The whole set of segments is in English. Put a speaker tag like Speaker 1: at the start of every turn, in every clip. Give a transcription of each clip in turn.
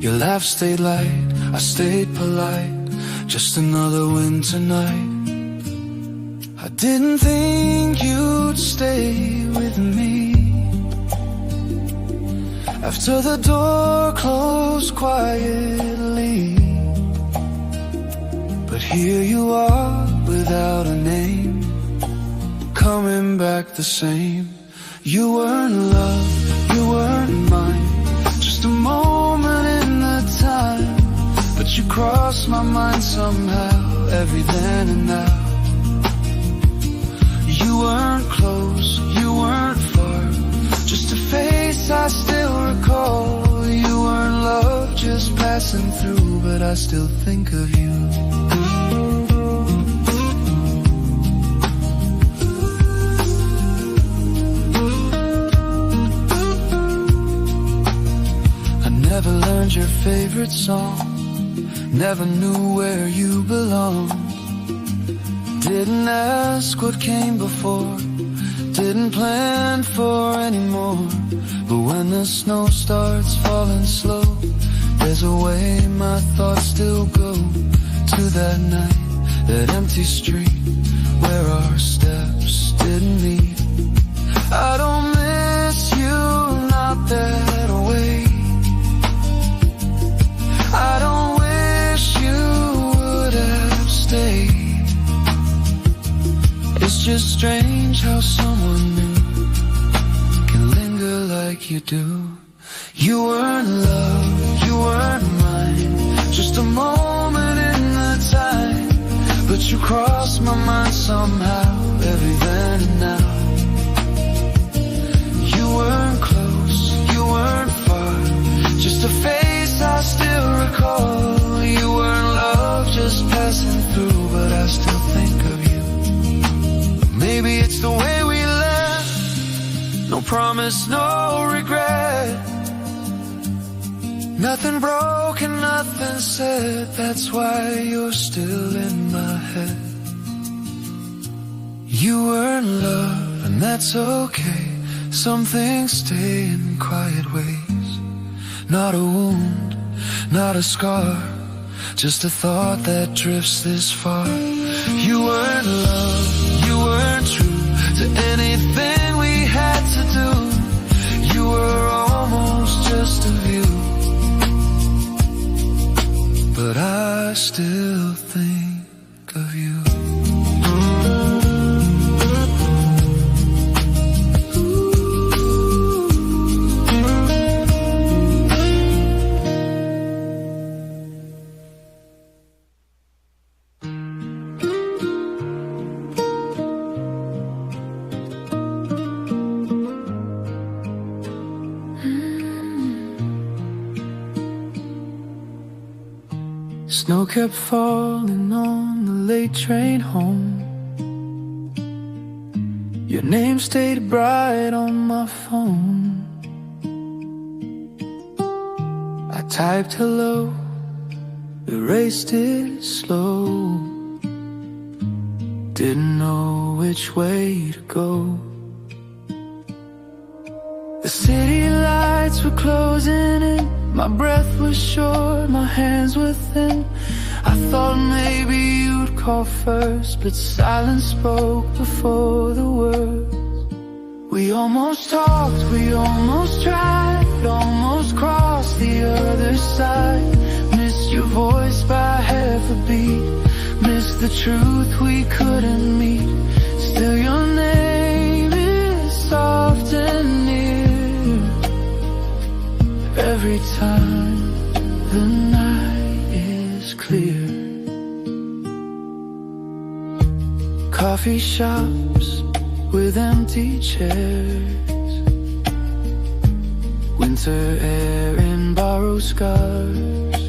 Speaker 1: Your laugh stayed light, I stayed polite. Just another winter night. I didn't think you'd stay with me. After the door closed quietly, but here you are without a name, coming back the same. You weren't love, you weren't mine, just a moment in the time, but you crossed my mind somehow, every then and now. You weren't close, you weren't far, just a face I still recall. You weren't love, just passing through, but I still think of you. I never learned your favorite song, never knew where you belonged. Didn't ask what came before, didn't plan for any more. But when the snow starts falling slow, there's a way my thoughts still go to that night, that empty street where our steps didn't meet. I don't miss you, not that way. I don't wish you would have stayed. It's just strange how someone new can linger like you do. You weren't love, you weren't mine, just a moment in the time, but you crossed my mind somehow, every then and now. You weren't close, you weren't far, just a face I still recall. You weren't love, just passing through, but I still think of you. Maybe it's the way we left, no promise, no regret. Nothing broken, nothing said, that's why you're still in my head. You weren't love, and that's okay. Some things stay in quiet ways. Not a wound, not a scar, just a thought that drifts this far. You weren't love, you weren't true to anything we had to do. You were almost just a view, but I still think of you. Snow kept falling on the late train home. Your name stayed bright on my phone. I typed hello, erased it slow. Didn't know which way to go. The city lights were closing in, my breath was short, my hands were thin. I thought maybe you'd call first, but silence spoke before the words. We almost talked, we almost tried, almost crossed the other side. Missed your voice by half a beat, missed the truth we couldn't meet. Still your name is soft and near, every time the night is clear. Coffee shops with empty chairs, winter air in borrowed scarves.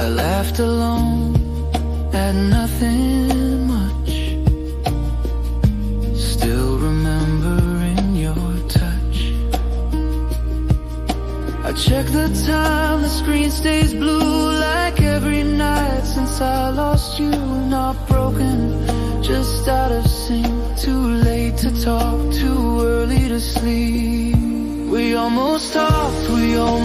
Speaker 1: I laughed alone at nothing much, still remembering your touch. I check the time, the screen stays blue like every night since I lost you. Not broken, just out of sync, too late to talk, too early to sleep. We almost talked, we almost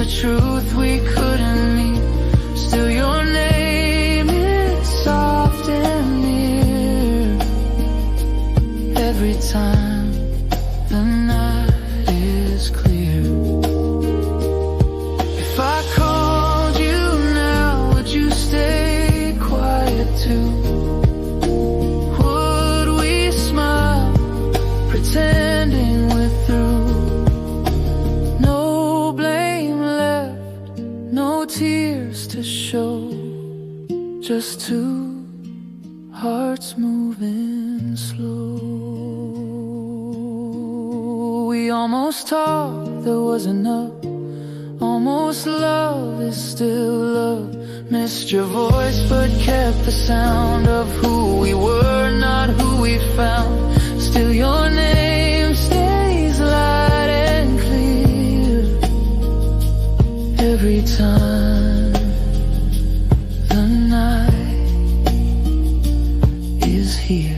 Speaker 1: the truth we couldn't meet. Still your name is soft and near. Every time the night is clear. If I called you now, would you stay quiet too? Would we smile, pretending we're through? No blame left, no tears to show, just two hearts moving slow. We almost thought there was enough, almost love is still love. Missed your voice but kept the sound of who we were, not who we found. Still your name stays light and clear. Every time the night is here.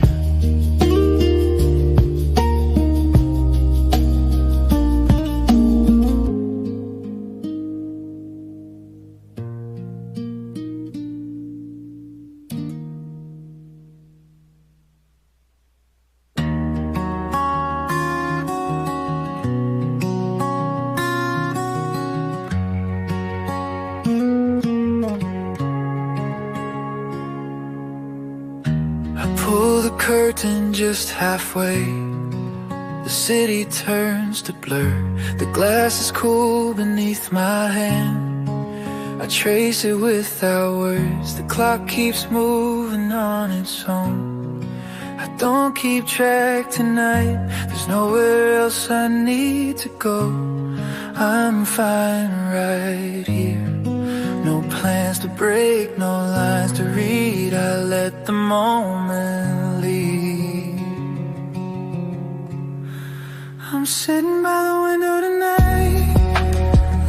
Speaker 1: Pull the curtain just halfway. The city turns to blur. The glass is cool beneath my hand. I trace it without words. The clock keeps moving on its own. I don't keep track tonight. There's nowhere else I need to go. I'm fine right here. No plans to break, no lines to read. I let the moment lead. I'm sitting by the window tonight,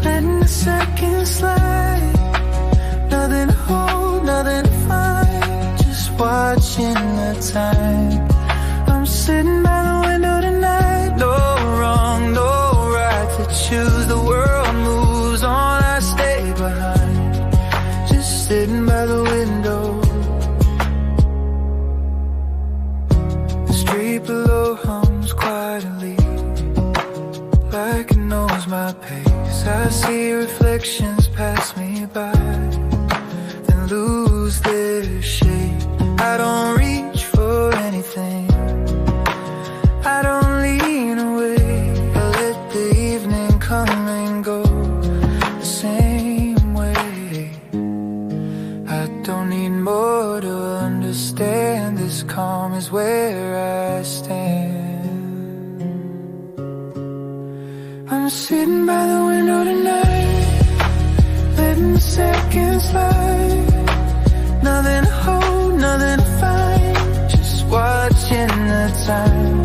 Speaker 1: letting the seconds slide. Nothing to hold, nothing to find, just watching the time. I'm sitting by the window tonight. No wrong, no right to choose. The world moves on, I stay behind, just sitting by the window. The street below hums quietly, like it knows my pace. I see reflections pass me by, then lose their shape. I don't reach for anything, I don't lean away. I let the evening come and go the same way. I don't need more to understand. This calm is where I stand. I'm sitting by the window tonight, letting the seconds slide. Nothing to hold, nothing to find, just watching the time.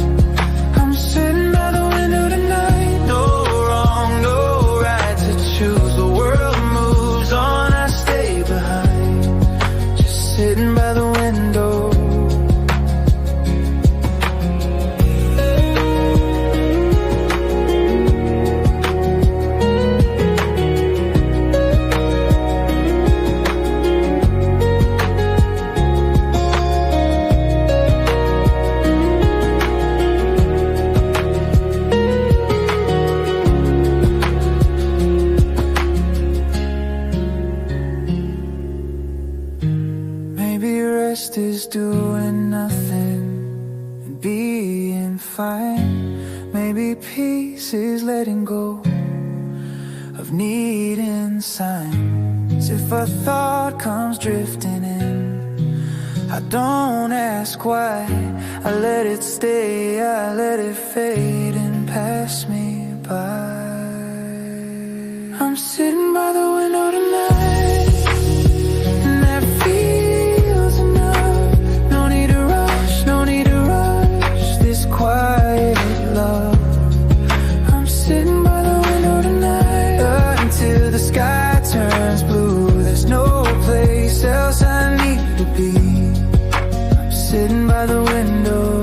Speaker 1: I'm sitting by the window tonight. No wrong, no right to choose. The world moves on, I stay behind, just sitting by the window. Is doing nothing and being fine. Maybe peace is letting go of needing signs. If a thought comes drifting in, I don't ask why. I let it stay, I let it fade and pass me by. I'm sitting by the window tonight, and that feels enough. No need to rush, no need to rush this quiet love. I'm sitting by the window tonight, until the sky turns blue. There's no place else I need to be. I'm sitting by the window.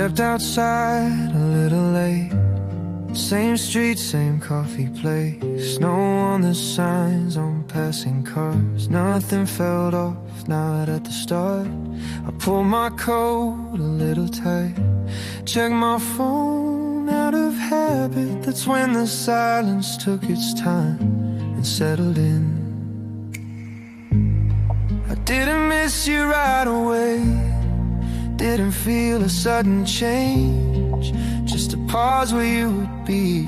Speaker 1: Stepped outside a little late. Same street, same coffee place. Snow on the signs on passing cars. Nothing felt off, not at the start. I pulled my coat a little tight. Checked my phone out of habit. That's when the silence took its time and settled in. I didn't miss you right away. Didn't feel a sudden change. Just a pause where you would be,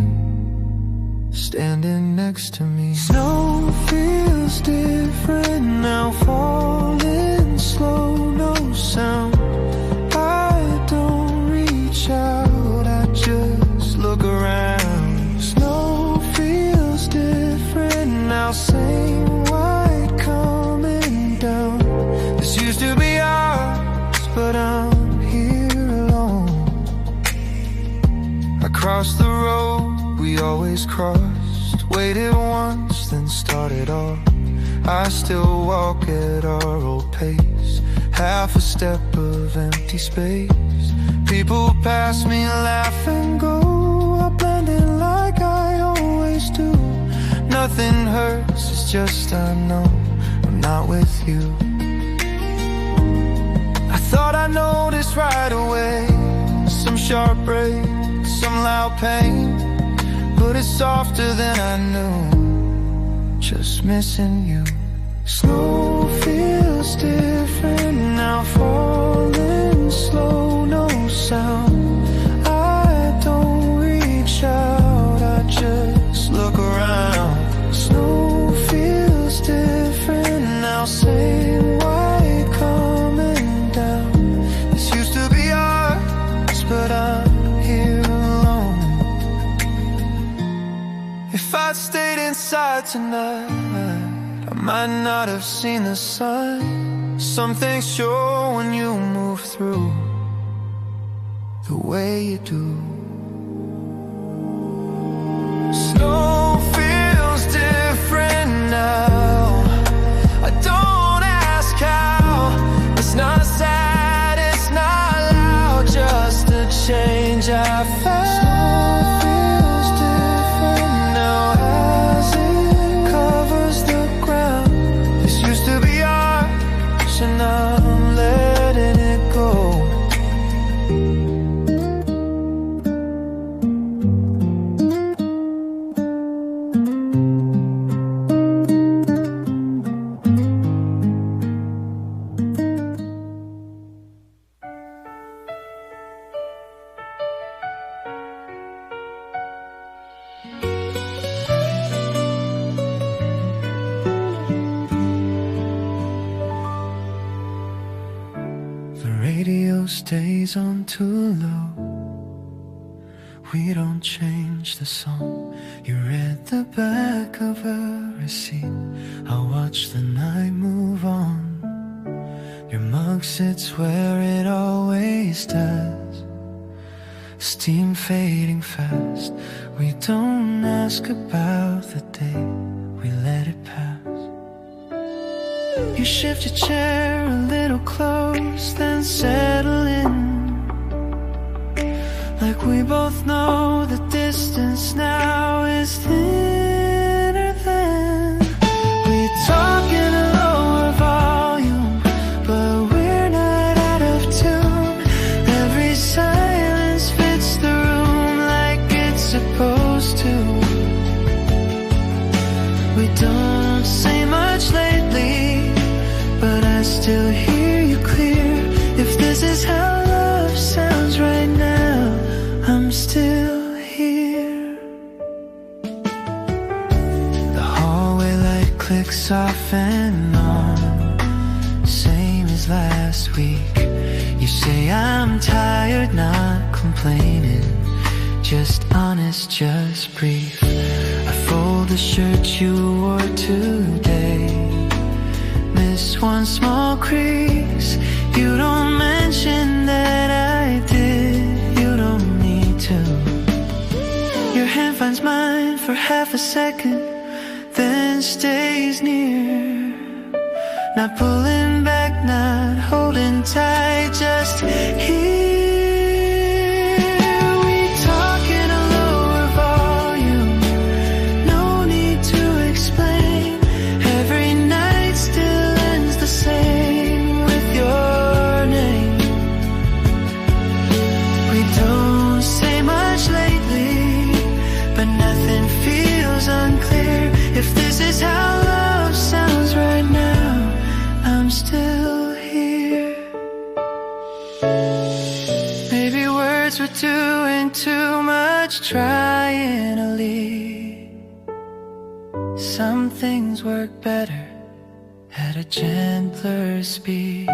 Speaker 1: standing next to me. Snow feels different now, falling slow, no sound. I don't reach out, I just look around. Snow feels different now, same white coming down. This used to be ours, but I'm here alone. Across the road we always crossed, waited once then started off. I still walk at our old pace, half a step of empty space. People pass me, laugh and go. I blend in like I always do. Nothing hurts, it's just I know I'm not with you. I thought I noticed right away, some sharp break, some loud pain, but it's softer than I knew. Just missing you. Snow feels different now, falling slow, no sound. I don't reach out, I just look around. Snow feels different now, same white coming down. This used to be ours, but I'm here alone. If I'd stayed inside tonight, I might not have seen the sun. Some things show when you move through the way you do. Snow feels different now, I don't ask how. It's not sad, it's not loud, just a change I found. And I'm letting it go. Radio stays on too low. We don't change the song. You read the back of a receipt. I'll watch the night move on. Your mug sits where it always does. Steam fading fast. We don't ask about the day, we let it pass. You shift your chair a little close, then settle in. Like we both know the distance now is thinner than. We talk in a lower volume, but we're not out of tune. Every silence fits the room like it's supposed to. We don't say much lately, but I still hear you clear. If this is how love sounds right now, I'm still here. The hallway light clicks off and on, same as last week. You say I'm tired, not complaining, just honest, just brief. I fold the shirt you wore today, miss one small crease. You don't mention that I did, you don't need to. Your hand finds mine for half a second, then stays near. Not pulling back, not holding tight, just here. doing too much trying to leave. Some things work better at a gentler speed.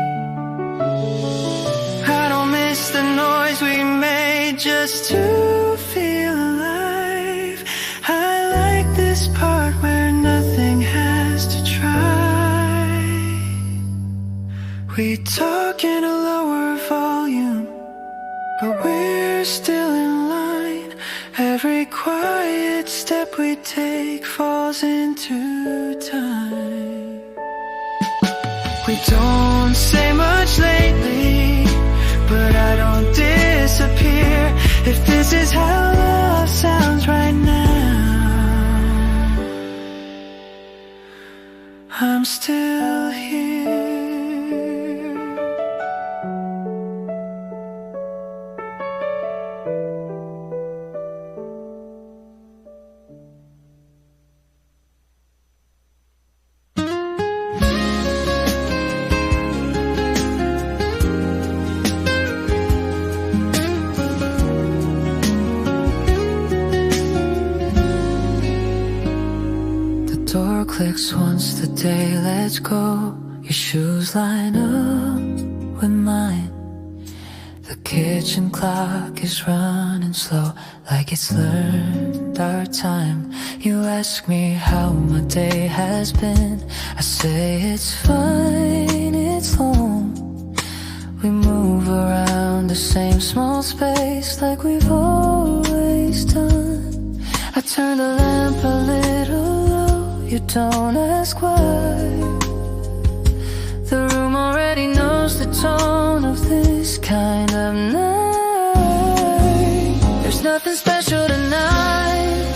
Speaker 1: I don't miss the noise we made just to feel alive. I like this part where nothing has to try. We talk in a lower volume, but we're still in line. Every quiet step we take falls into time. We don't say much lately, but I don't disappear. If this is how love sounds right now, I'm still here. Door clicks once the day lets go. Your shoes line up with mine. The kitchen clock is running slow, like it's learned our time. You ask me how my day has been, I say it's fine, it's home. We move around the same small space like we've always done. I turn the lamp a little, you don't ask why. The room already knows the tone of this kind of night. There's nothing special tonight,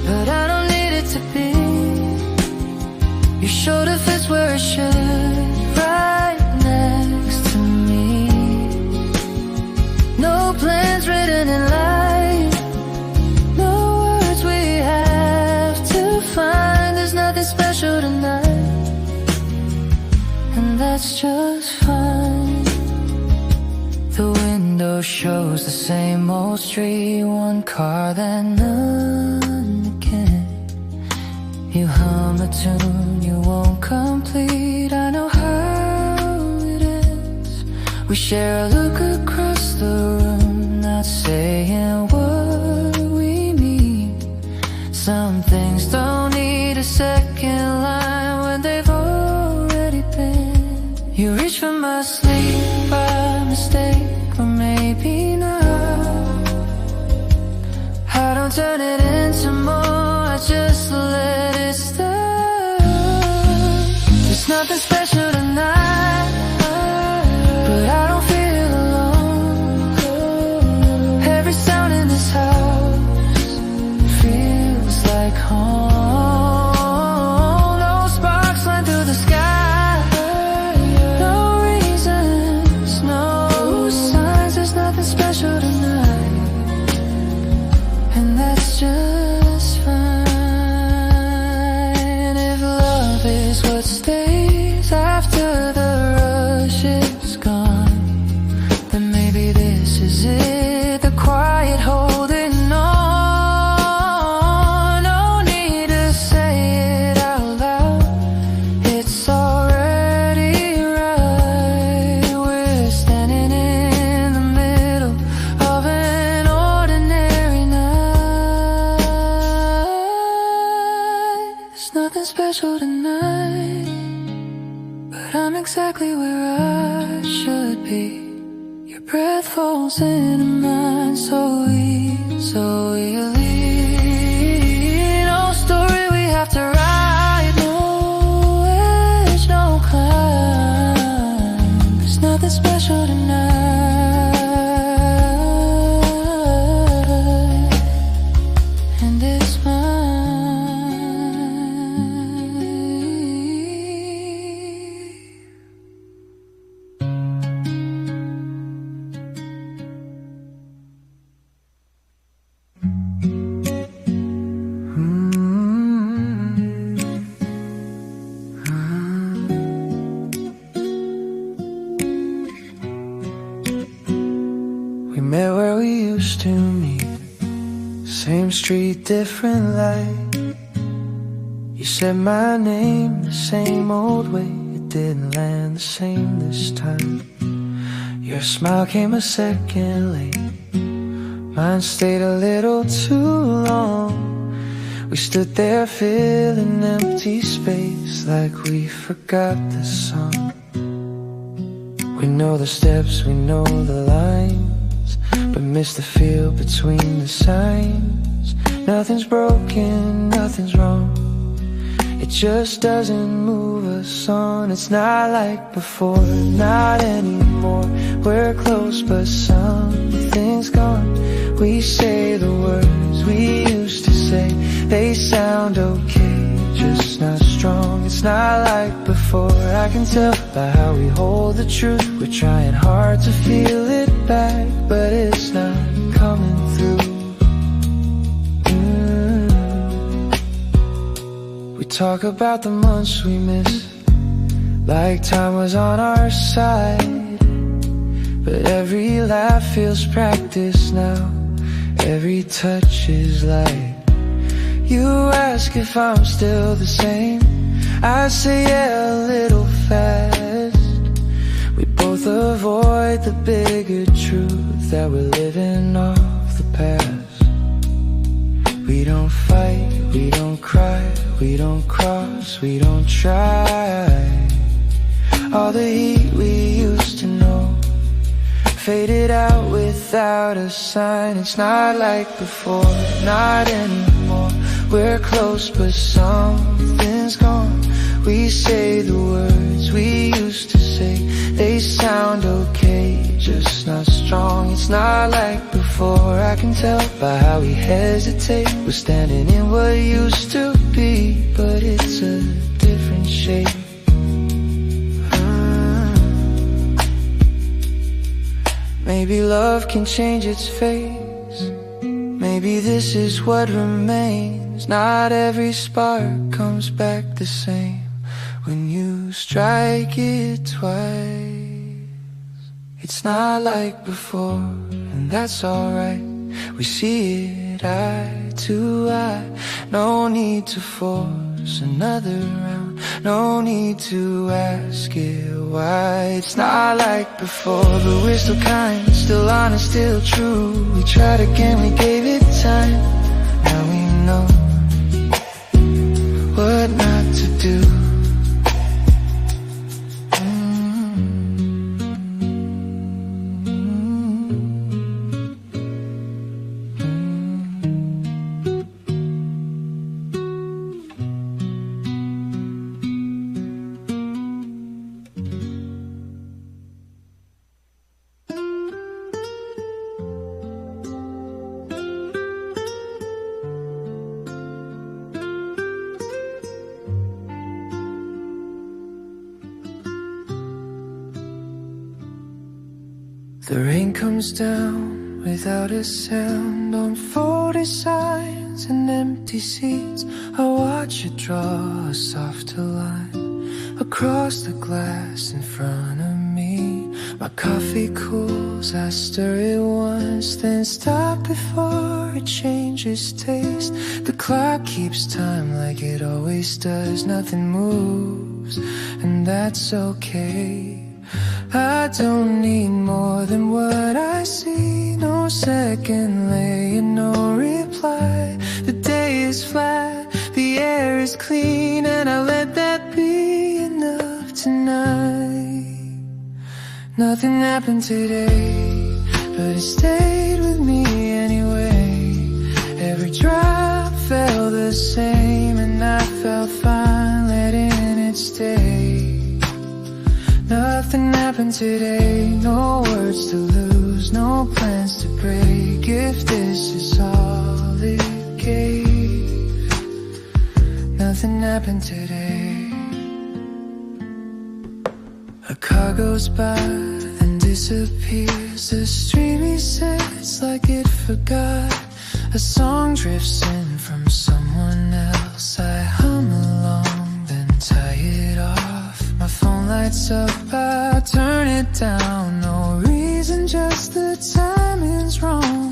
Speaker 1: but I don't need it to be. Your shoulder fits where it should, right next to me. No plans written in light, no words we have to find. Special tonight, and that's just fine. The window shows the same old street, one car then none again. You hum a tune you won't complete, I know how it ends. We share a look across the room, not saying what we mean. Some things don't need a second line when they've already been. You reach for my sleeve by mistake, or maybe not. I don't turn it into more, I just let it start. There's nothing special tonight, but I don't feel alone. Every sound in this house feels like home. Special tonight, but I'm exactly where I should be. Your breath falls into mine so easily. No story we have to write, no edge, no climb. There's nothing special tonight, and it's mine. we used to meet. Same street, different light. You said my name the same old way. It didn't land the same this time. Your smile came a second late. Mine stayed a little too long. We stood there filling empty space like we forgot the song. We know the steps, we know the lines, but miss the feel between the signs. Nothing's broken, nothing's wrong. It just doesn't move us on. It's not like before, not anymore. We're close but something's gone. We say the words we used to say. They sound okay, just not strong. It's not like before. I can tell by how we hold the truth. We're trying hard to feel it back, but it's not coming through. We talk about the months we miss, like time was on our side. But every laugh feels practice now. Every touch is light. You ask if I'm still the same. I say yeah, a little fast. We both avoid the bigger truth that we're living off the past. We don't fight, we don't cry, we don't cross, we don't try. All the heat we used to know faded out without a sign. It's not like before, not anymore. We're close but something's gone. We say the words we used to say. They sound okay, just not strong. It's not like before. I can tell by how we hesitate. We're standing in what used to be, but it's a different shape. Maybe love can change its face. Maybe this is what remains. Not every spark comes back the same when you strike it twice. It's not like before, and that's alright. We see it eye to eye. No need to force another round. No need to ask it why. It's not like before, but we're still kind, still honest, still true. We tried again, we gave it time. Now we know what not to do. The rain comes down without a sound on folded signs and empty seats. I watch it draw a softer line across the glass in front of me. My coffee cools, I stir it once, then stop before it changes taste. The clock keeps time like it always does. Nothing moves, and that's okay. I don't need more than what I see. No second layer, no reply. The day is flat, the air is clean, and I let that be enough tonight. Nothing happened today, but it stayed with me anyway. Every drop felt the same, and I felt fine letting it stay. Nothing happened today, no words to lose, no plans to break. If this is all it gave, nothing happened today. A car goes by and disappears. The street resets like it forgot. A song drifts in from someone else. I hum along, then tie it off. My phone lights up, I turn it down. No reason, just the timing's wrong.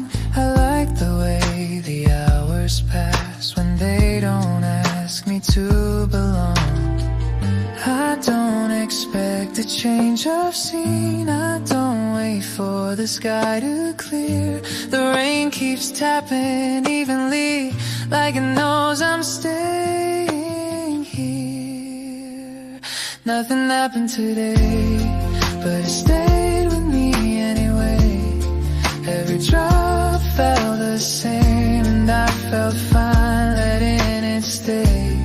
Speaker 1: change of scene. I don't wait for the sky to clear. The rain keeps tapping evenly, like it knows I'm staying here. Nothing happened today, but it stayed with me anyway. Every drop felt the same, and I felt fine letting it stay.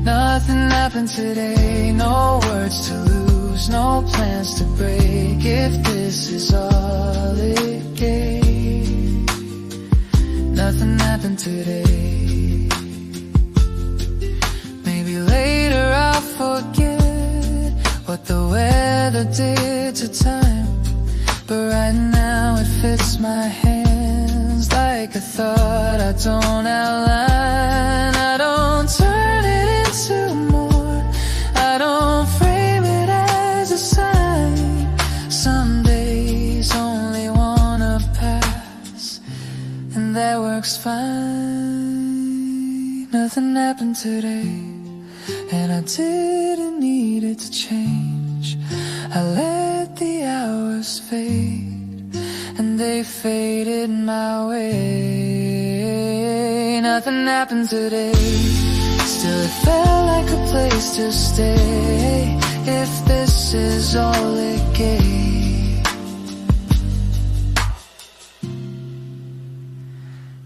Speaker 1: Nothing happened today, no words to lose, no plans to break. If this is all it gave, nothing happened today. Maybe later I'll forget what the weather did to time, but right now it fits my hands like a thought I don't outline. I don't turn it into more, I don't frame it as a sign. Some days only wanna pass, and that works fine. Nothing happened today, and I didn't need it to change. I let the hours fade, and they faded my way. Nothing happened today, still it felt like a place to stay. If this is all it gave,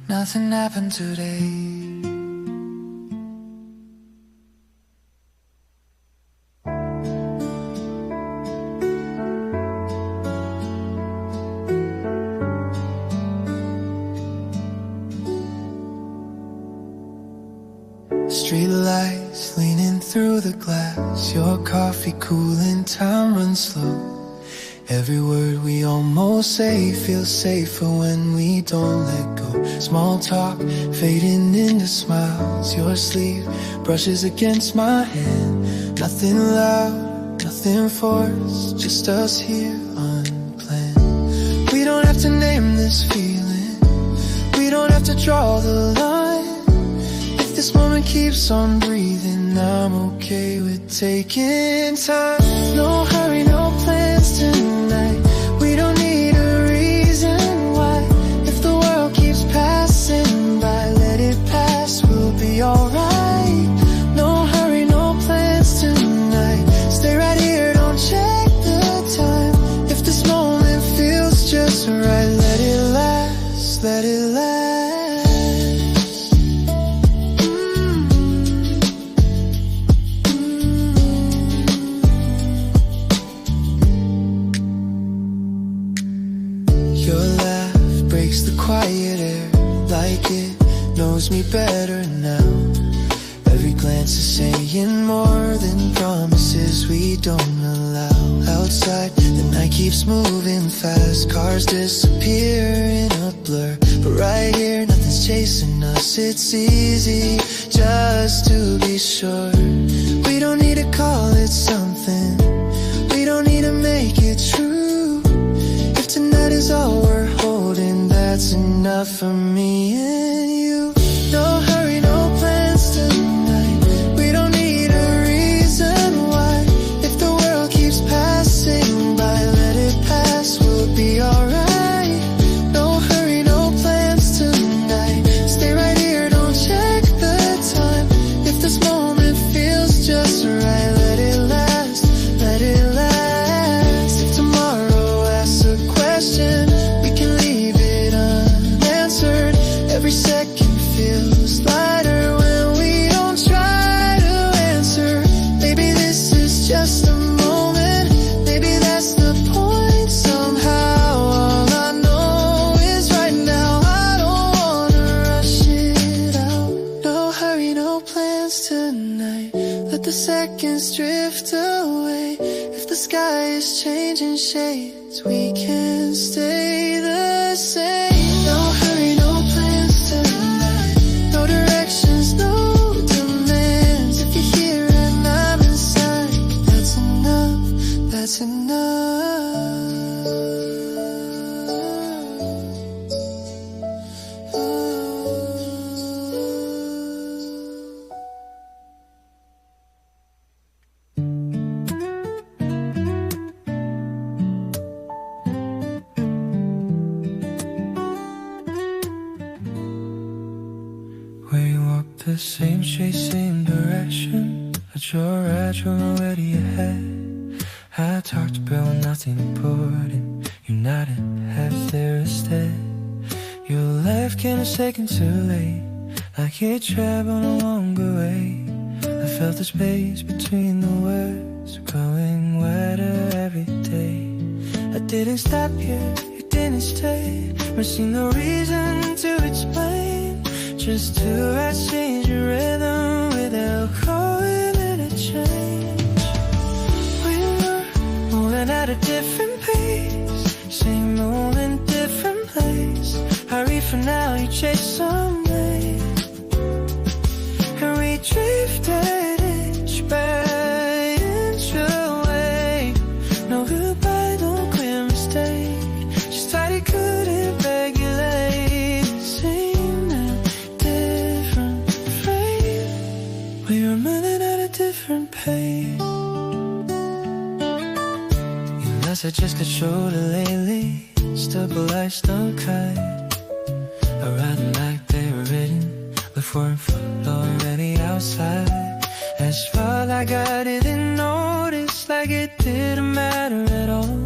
Speaker 1: nothing happened today. Street lights leaning through the glass, your coffee cooling, time runs slow. Every word we almost say feels safer when we don't let go. Small talk fading into smiles, your sleeve brushes against my hand. Nothing loud, nothing forced, just us here unplanned. We don't have to name this feeling, we don't have to draw the line. This moment keeps on breathing, I'm okay with taking time. No hurry, no plans tonight, we don't need a reason why. If the world keeps passing by, let it pass, we'll be alright. No hurry, no plans tonight, stay right here, don't check the time. If this moment feels just right, let it last, let it last. The quiet air, like it knows me better now. Every glance is saying more than promises we don't allow. Outside, the night keeps moving fast, cars disappear in a blur. But right here, nothing's chasing us, it's easy just to be sure. We don't need to call it something, we don't need to make it true. If tonight is all we're holding, that's enough for me and you. No hurry, no plans tonight, we don't need a reason why. If the world keeps passing by, let it pass, we'll be alright. No hurry, no plans tonight, stay right here, don't check the time. If this moment feels just right, let it last, let it last. If tomorrow asks a question, we can leave it unanswered. Every second feels lighter when we don't try to answer. Maybe this is just a moment, maybe that's the point. Somehow all I know is right now, I don't wanna rush it out. No hurry, no plans tonight, let the seconds drift away. If the sky is changing shades, we can stay the same. No hurry, no plans tonight, no directions, no demands. If you're here and I'm inside, that's enough, that's enough. the same shape, same direction. I draw right from where do you head? I talked about nothing important. You're not half there instead. You left, came a second too late. Like you trapped on a longer way. I felt the space between the words growing wider every day. I didn't stop you, you didn't stay. Missing no reason to explain. Just to change your rhythm without calling it a change. We were moving at a different pace. Same moment, different place. Hurry for now, you chase someday. And we drifted inch by inch away. No goodbye, no clear mistake. Just thought it couldn't regulate. Same different frame. We were moving at a different pace. Unless I just got shoulder lately. Still polite, still kind. I ride them like they were written. Left weren't full already outside. As far like I didn't notice, like it didn't matter at all.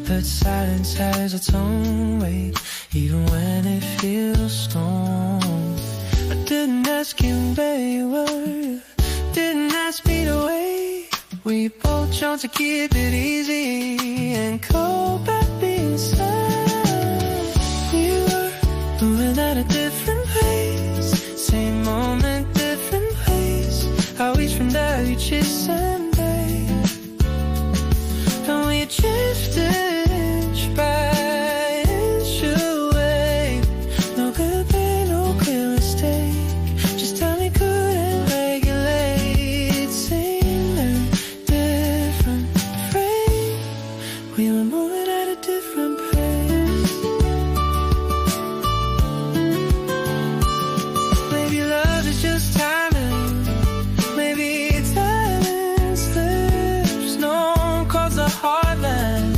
Speaker 1: But silence has its own weight, even when it feels strong. I didn't ask you where you were, didn't ask me to wait. We both chose to keep it easy and go back being sad. We were moving at a different pace. Same moment, different place. I reach from there, you chase someday. And we drifted inch by inch away. No good pain, no clear mistake. Just tell me couldn't regulate. Same and different frame. We were moving at a different pace. Maybe love is just timing. Maybe timing slips. No one calls the heartland.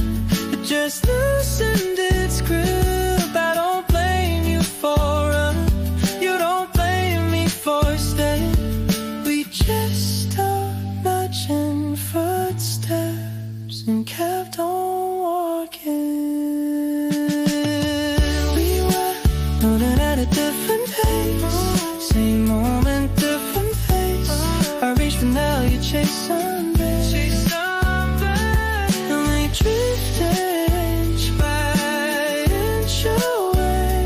Speaker 1: It just loosened its grip. I don't blame you for running. You don't blame me for staying. We just stopped matching footsteps and kept on walking. We were moving at a different pace. Same moment, different place. I reach for now, you chase someday. And we drifted inch by inch away.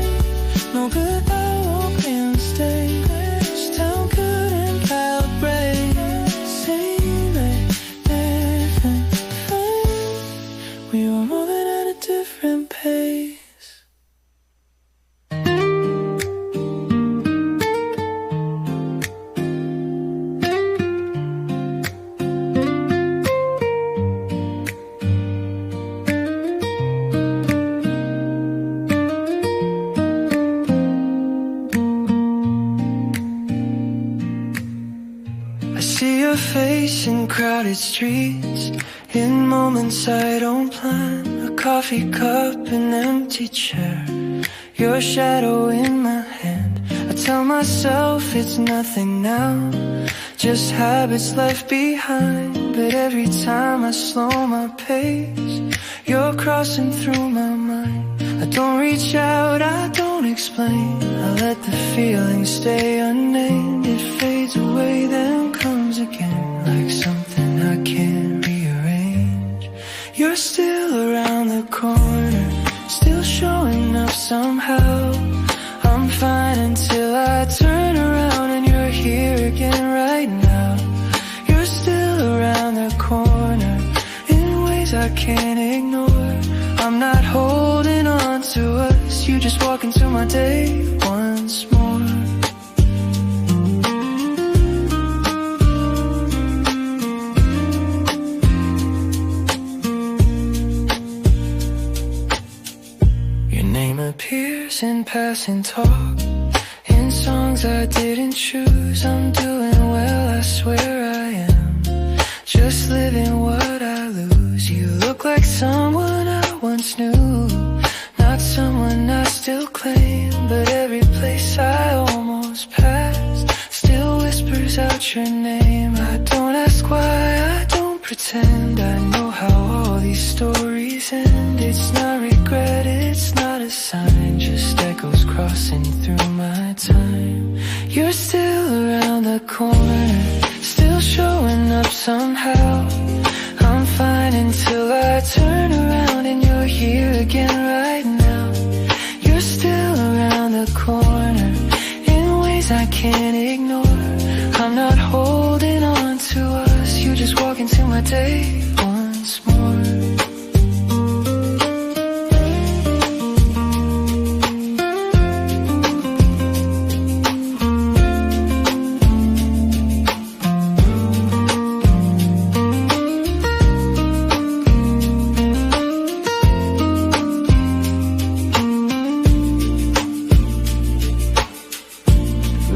Speaker 1: No goodbye, won't clear mistake. Just how couldn't calibrate. Same different place. We were moving at a different pace. I see your face in crowded streets. In moments I don't plan. A coffee cup, an empty chair. Your shadow in my hand. I tell myself it's nothing now, just habits left behind. But every time I slow my pace, you're crossing through my mind. I don't reach out, I don't explain. I let the feeling stay unnamed. It fades away, then comes again, like something I can't rearrange. You're still around the corner, still showing up somehow. I'm fine until I turn around and you're here again right now. You're still around the corner in ways I can't ignore. I'm not holding on to us, you just walk into my day once more. Your name appears in passing talk, in songs I didn't choose. I'm doing well, I swear I am, just living what I lose. You look like someone I once knew, not someone I still claim. But every place I almost passed crisscrossing through my time. You're still around the corner, still showing up somehow. I'm fine until I turn around and you're here again right now. You're still around the corner in ways I can't ignore. I'm not holding on to us, you just walk into my day once more.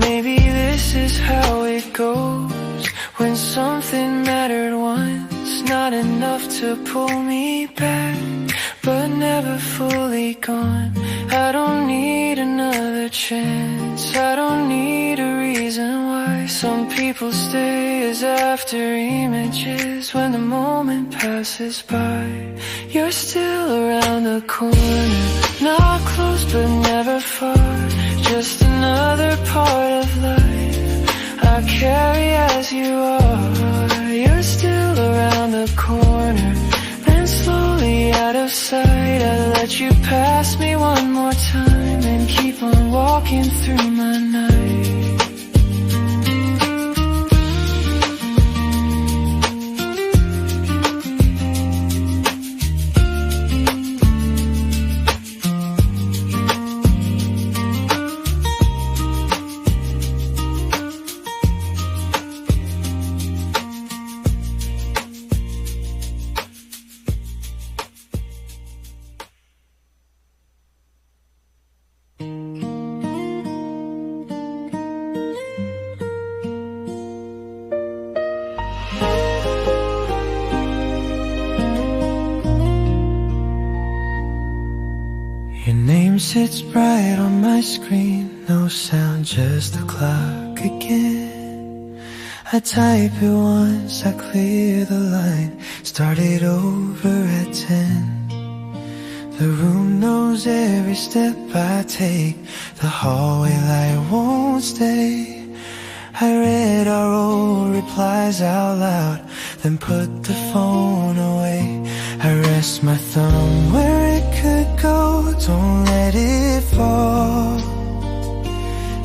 Speaker 1: Maybe this is how it goes when something mattered once, not enough to pull me back, but never fully gone. I don't need another chance, I don't need a reason why. Some people stay as after images when the moment passes by. You're still around the corner, not close but never far, just another part of life I carry as you are. You're still around the corner, then slowly out of sight. I let you pass me one more time and keep on walking through my night. Your name sits bright on my screen, no sound, just the clock again. I type it once, I clear the line, start it over at 10. The room knows every step I take, the hallway light won't stay. I read our old replies out loud, then put the phone away. I rest my thumb where it could go, don't let it fall.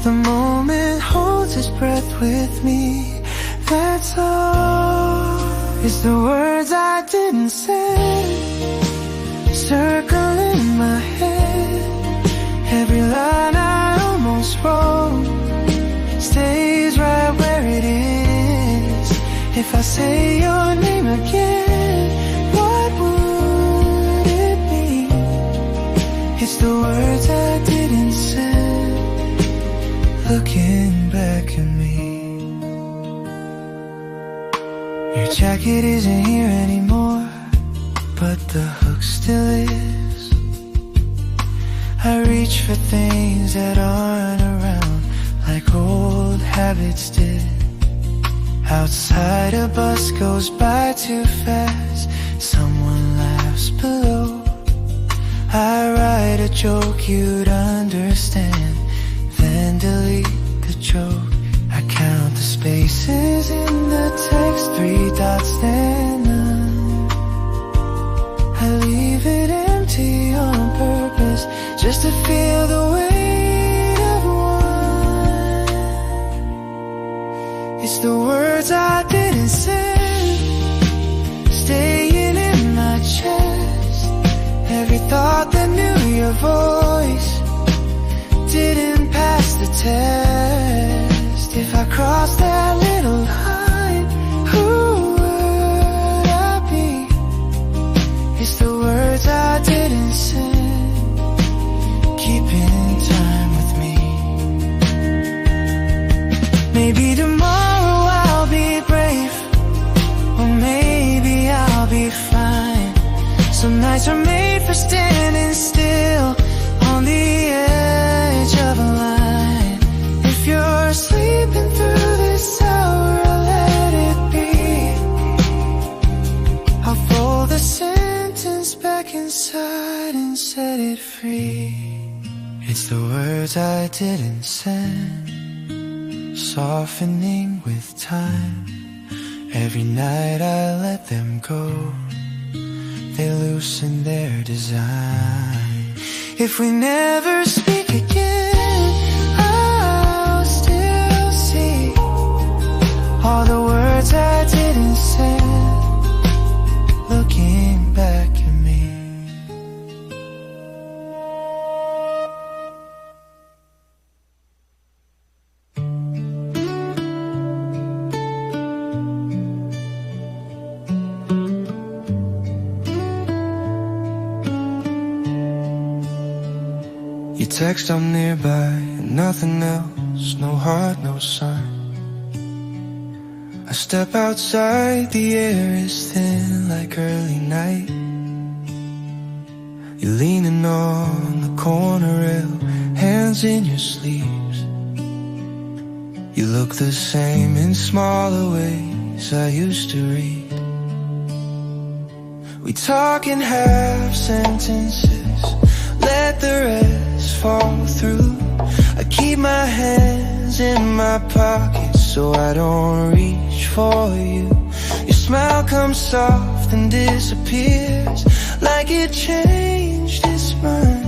Speaker 1: The moment holds its breath with me, that's all. It's the words I didn't say, circling my head. Every line I almost wrote stays right where it is. If I say your name again, what would it be? It's the words I didn't say, looking back at me. Your jacket isn't here anymore, but the hook still is. I reach for things that aren't around, like old habits did. Outside a bus goes by too fast, someone laughs below. I write a joke you'd understand, then delete the joke. I count the spaces in the text, 3 dots then none. I leave it empty on purpose, just to feel the weight of one. It's the words I didn't say, staying in my chest. Every thought that knew your voice didn't pass the test. If I cross that little line, who would I be? It's the words I didn't say, keeping time with me. Maybe tomorrow I'll be brave, or maybe I'll be fine. Some nights are made for standing still on the edge of a line. If you're sleeping through this hour, I'll let it be. I'll fold the sentence back inside and set it free. It's the words I didn't send, softening with time. Every night I let them go, they loosen their design. If we never speak again, I'll still see all the words I didn't say, looking back at me. You text I'm nearby, nothing else, no heart, no sign. I step outside, the air is thin like early night. You're leaning on the corner rail, hands in your sleeves. You look the same in smaller ways I used to read. We talk in half sentences, let the rest fall through. I keep my hands in my pockets so I don't reach for you. Your smile comes soft and disappears like it changed its mind.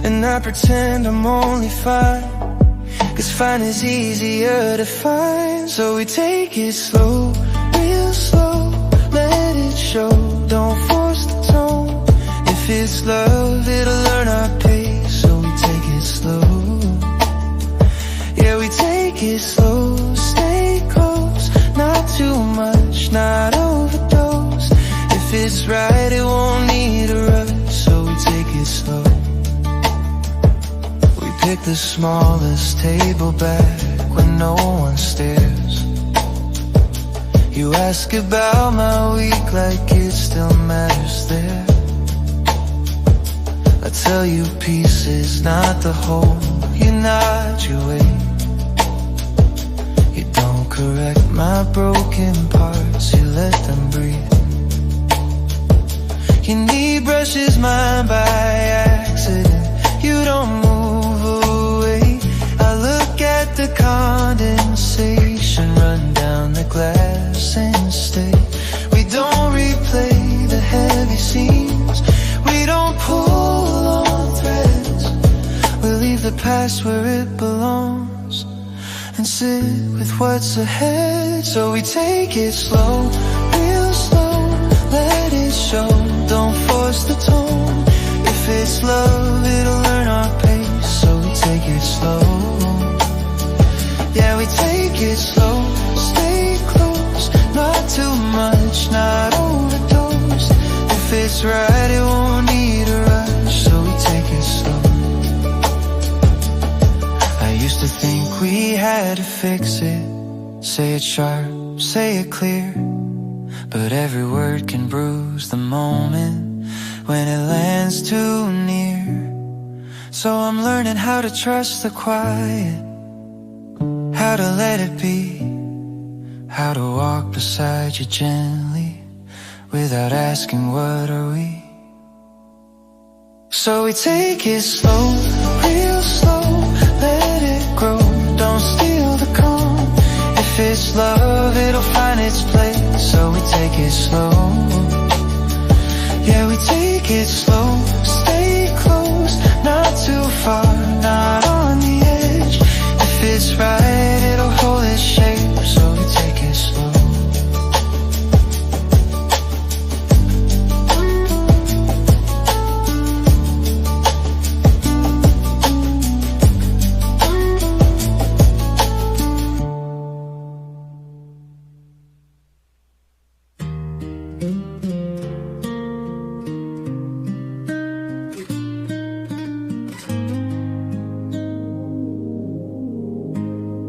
Speaker 1: And I pretend I'm only fine, 'cause fine is easier to find. So we take it slow, real slow, let it show, don't force the tone. If it's love, it'll learn our pace, so we take it slow. Yeah, we take it slow, stay close, not too much, not overdose. If it's right, it won't need a rush, so we take it slow. We pick the smallest table back when no one stares. You ask about my week like it still matters there. I tell you peace is not the whole, you nod your way. You don't correct my broken parts, you let them breathe. Your knee brushes mine by accident, you don't move away. I look at the condensation run down the glass and stay. We don't replay the heavy scenes, we don't pull on threads. We leave the past where it belongs and sit with what's ahead. So we take it slow, real slow, let it show, don't force the tone. If it's love, it'll learn our pace, so we take it slow. Yeah, we take it slow, stay close, not too much, not overdose. If it's right, it won't need a rush, so we take it slow. I used to think we had to fix it, say it sharp, say it clear, but every word can bruise the moment when it lands too near. So I'm learning how to trust the quiet, how to let it be, how to walk beside you gently without asking what are we. So we take it slow, real slow, let it grow, don't steal the calm. If it's love, it'll find its place, so we take it slow. Yeah, we take it slow, stay close, not too far, not on the edge. If it's right, it'll hold its shape, so we take it slow.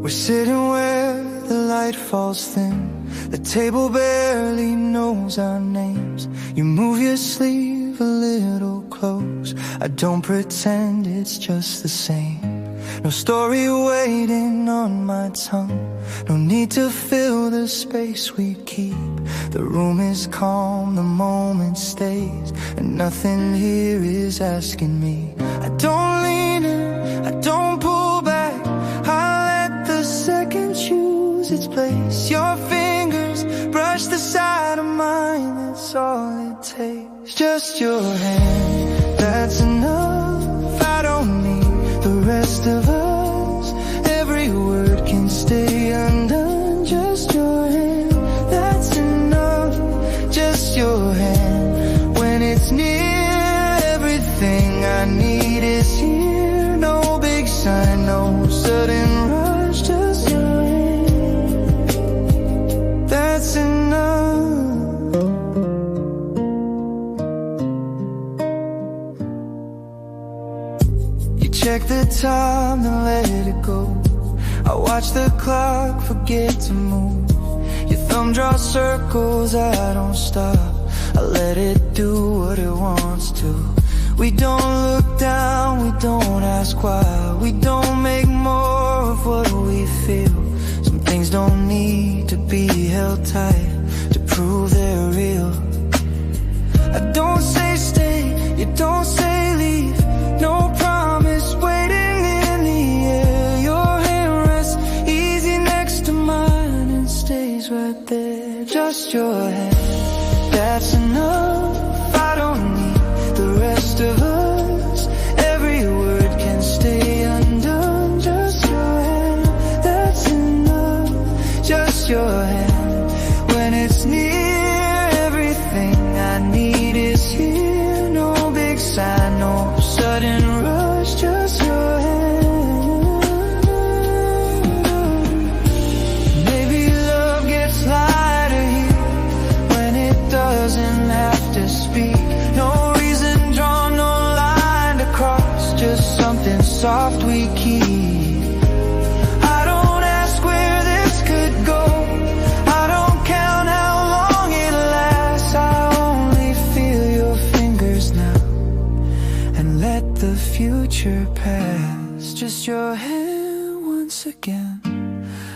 Speaker 1: We're sitting where the light falls thin, the table barely knows our names. You move your sleeve a little close, I don't pretend it's just the same. No story waiting on my tongue, no need to fill the space we keep. The room is calm, the moment stays, and nothing here is asking me. I don't lean in place. Your fingers brush the side of mine, that's all it takes. Just your hand, that's enough. I don't need the rest of us. Every word can stay undone. Just your hand, that's enough. Just your hand, when it's near, everything I need is here. No big sign, no sudden rush. Just your hand, that's enough. You check the time, then let it go. I watch the clock, forget to move. Your thumb draws circles, I don't stop. I let it do what it wants to. We don't look down, we don't ask why. We don't make more of what we feel. Some things don't need to be held tight to prove they're real. I don't say stay, you don't say leave. No promise waiting in the air. Your hand rests easy next to mine and stays right there. Just your hand, that's enough. I don't need the rest of us. Every word can stay undone. Just your hand, that's enough. Just your hand, when it's near, everything I need is here. No big sign, no sudden rush. Just your hand. Maybe love gets lighter here when it doesn't have to speak. No reason drawn, no line to cross. Just something soft we keep. I don't ask where this could go. I don't count how long it lasts. I only feel your fingers now and let the future pass. Just your hand once again.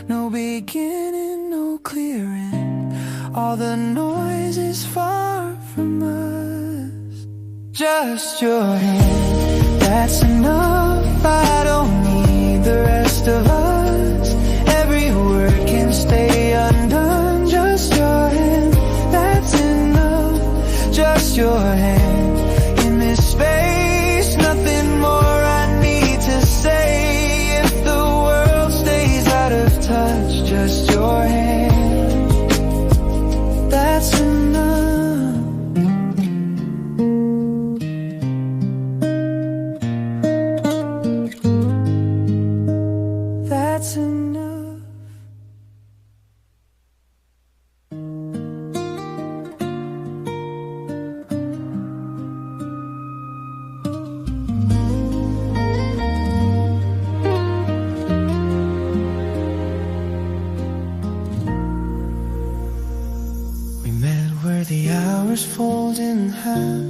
Speaker 1: No beginning, no clear end. All the noise is far from us. Just your hand, that's enough. I don't need the rest of us. Every word can stay undone. Just your hand, that's enough. Just your hand, in this space, nothing more I need to say. If the world stays out of touch, just your hand, that's enough. That's enough. We met where the hours fold in half.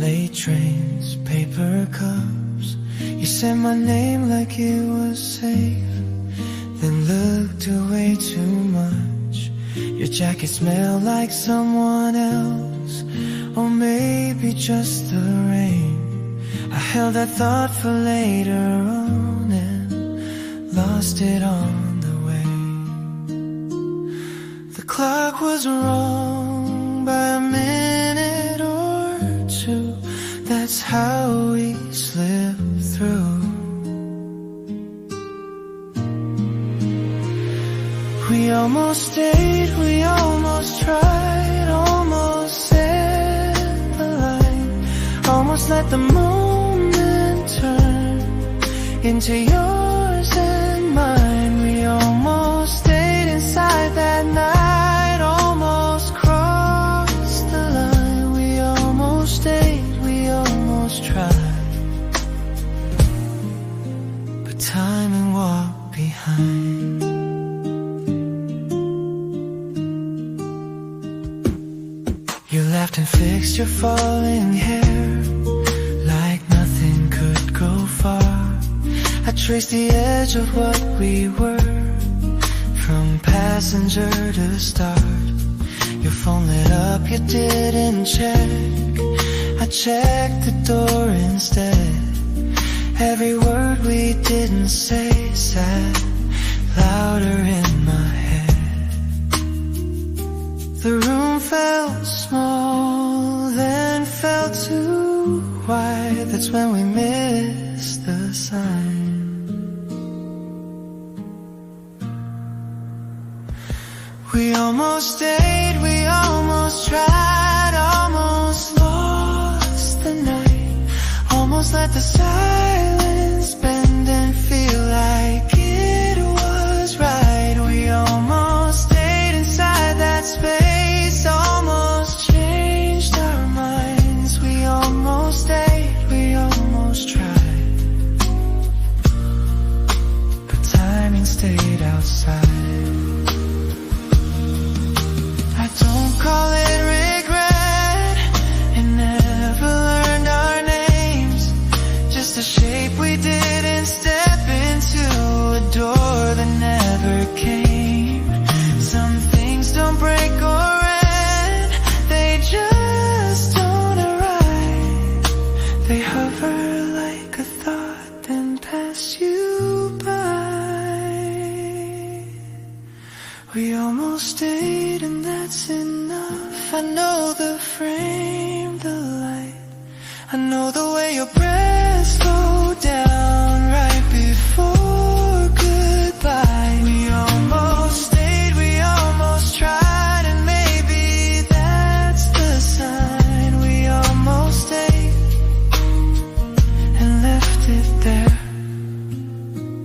Speaker 1: Late trains, paper cups. You said my name like it was safe, then looked away too much. Your jacket smelled like someone else, or maybe just the rain. I held that thought for later on and lost it on the way. The clock was wrong by a minute or two. That's how we slipped through. We almost stayed, we almost tried, almost said the line, almost let the moment turn into yours and mine. We almost stayed inside that night, almost crossed the line. We almost stayed, we almost tried, but timing walked behind. You laughed and fixed your falling hair like nothing could go far. I traced the edge of what we were, from passenger to start. Your phone lit up, you didn't check. I checked the door instead. Every word we didn't say sat louder in my head. The room felt small, then felt too wide. That's when we missed the sign. We almost stayed, we almost tried, almost lost the night. Almost let the silence bend and feel like it was right. We almost stayed inside that space, almost changed our minds. We almost stayed, we almost tried, but timing stayed outside. I don't call it regret, and never learned our names. Just a shape we didn't step into, a door that never came. Some things don't break or end, they just don't arrive. They hover like a thought, then pass you by. We almost stayed, and that's enough. I know the frame, the light. I know the way your breath slowed down right before goodbye. We almost stayed, we almost tried, and maybe that's the sign. We almost stayed and left it there,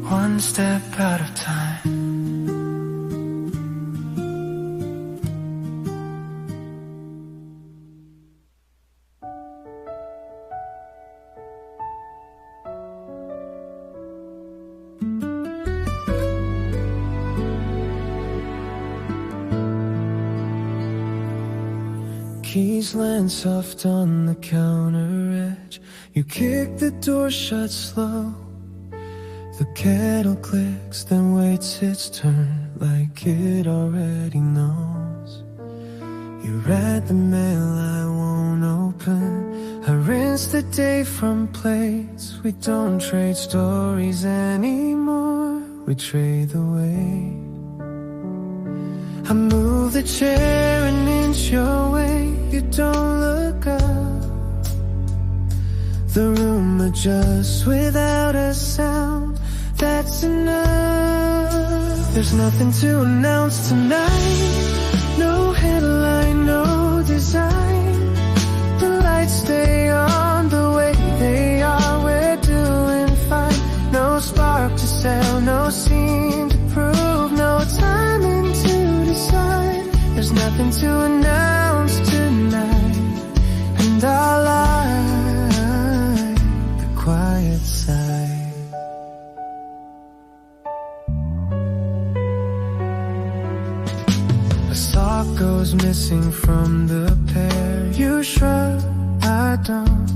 Speaker 1: one step out of time. Keys land soft on the counter edge. You kick the door shut slow. The kettle clicks, then waits its turn like it already knows. You read the mail I won't open. I rinse the day from plates. We don't trade stories anymore, we trade the weight. I move the chair an inch your way. You don't look up. The room adjusts without a sound. That's enough. There's nothing to announce tonight. No headline, no design. The lights stay on the way they are. We're doing fine. No spark to sell, no scene to prove, no timing to decide. There's nothing to announce tonight, and I like the quiet side. A sock goes missing from the pair. You shrug, I don't.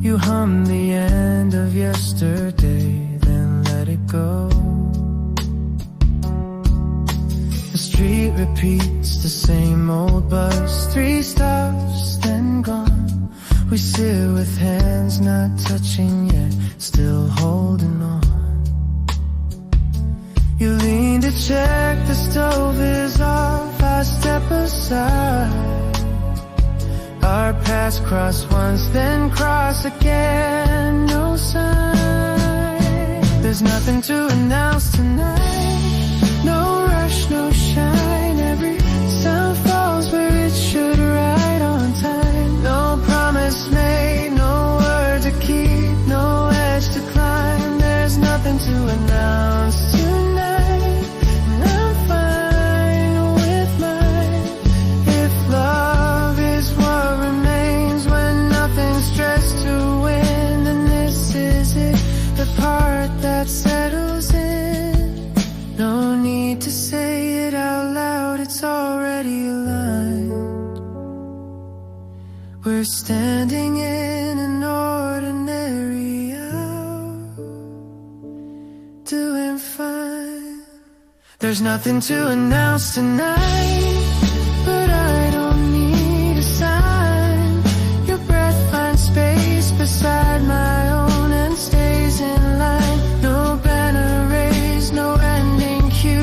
Speaker 1: You hum the end of yesterday, then let it go. The street repeats the same old bus. 3 stops, then gone. We sit with hands not touching yet, still holding on. You lean to check the stove is off. I step aside. Our paths cross once, then cross again. No sign. There's nothing to announce tonight. No rush, no shine. Every sound falls where it should, right on time. No promise made, no word to keep, no edge to climb. There's nothing to announce tonight, and I'm fine with mine. If love is what remains when nothing's stressed to win, then this is it, the part that settles in. No need to say it out loud, it's already aligned. We're standing in an ordinary hour, doing fine. There's nothing to announce tonight, but I don't need a sign. Your breath finds space beside my own and stays in line. No banner raised, no ending cue,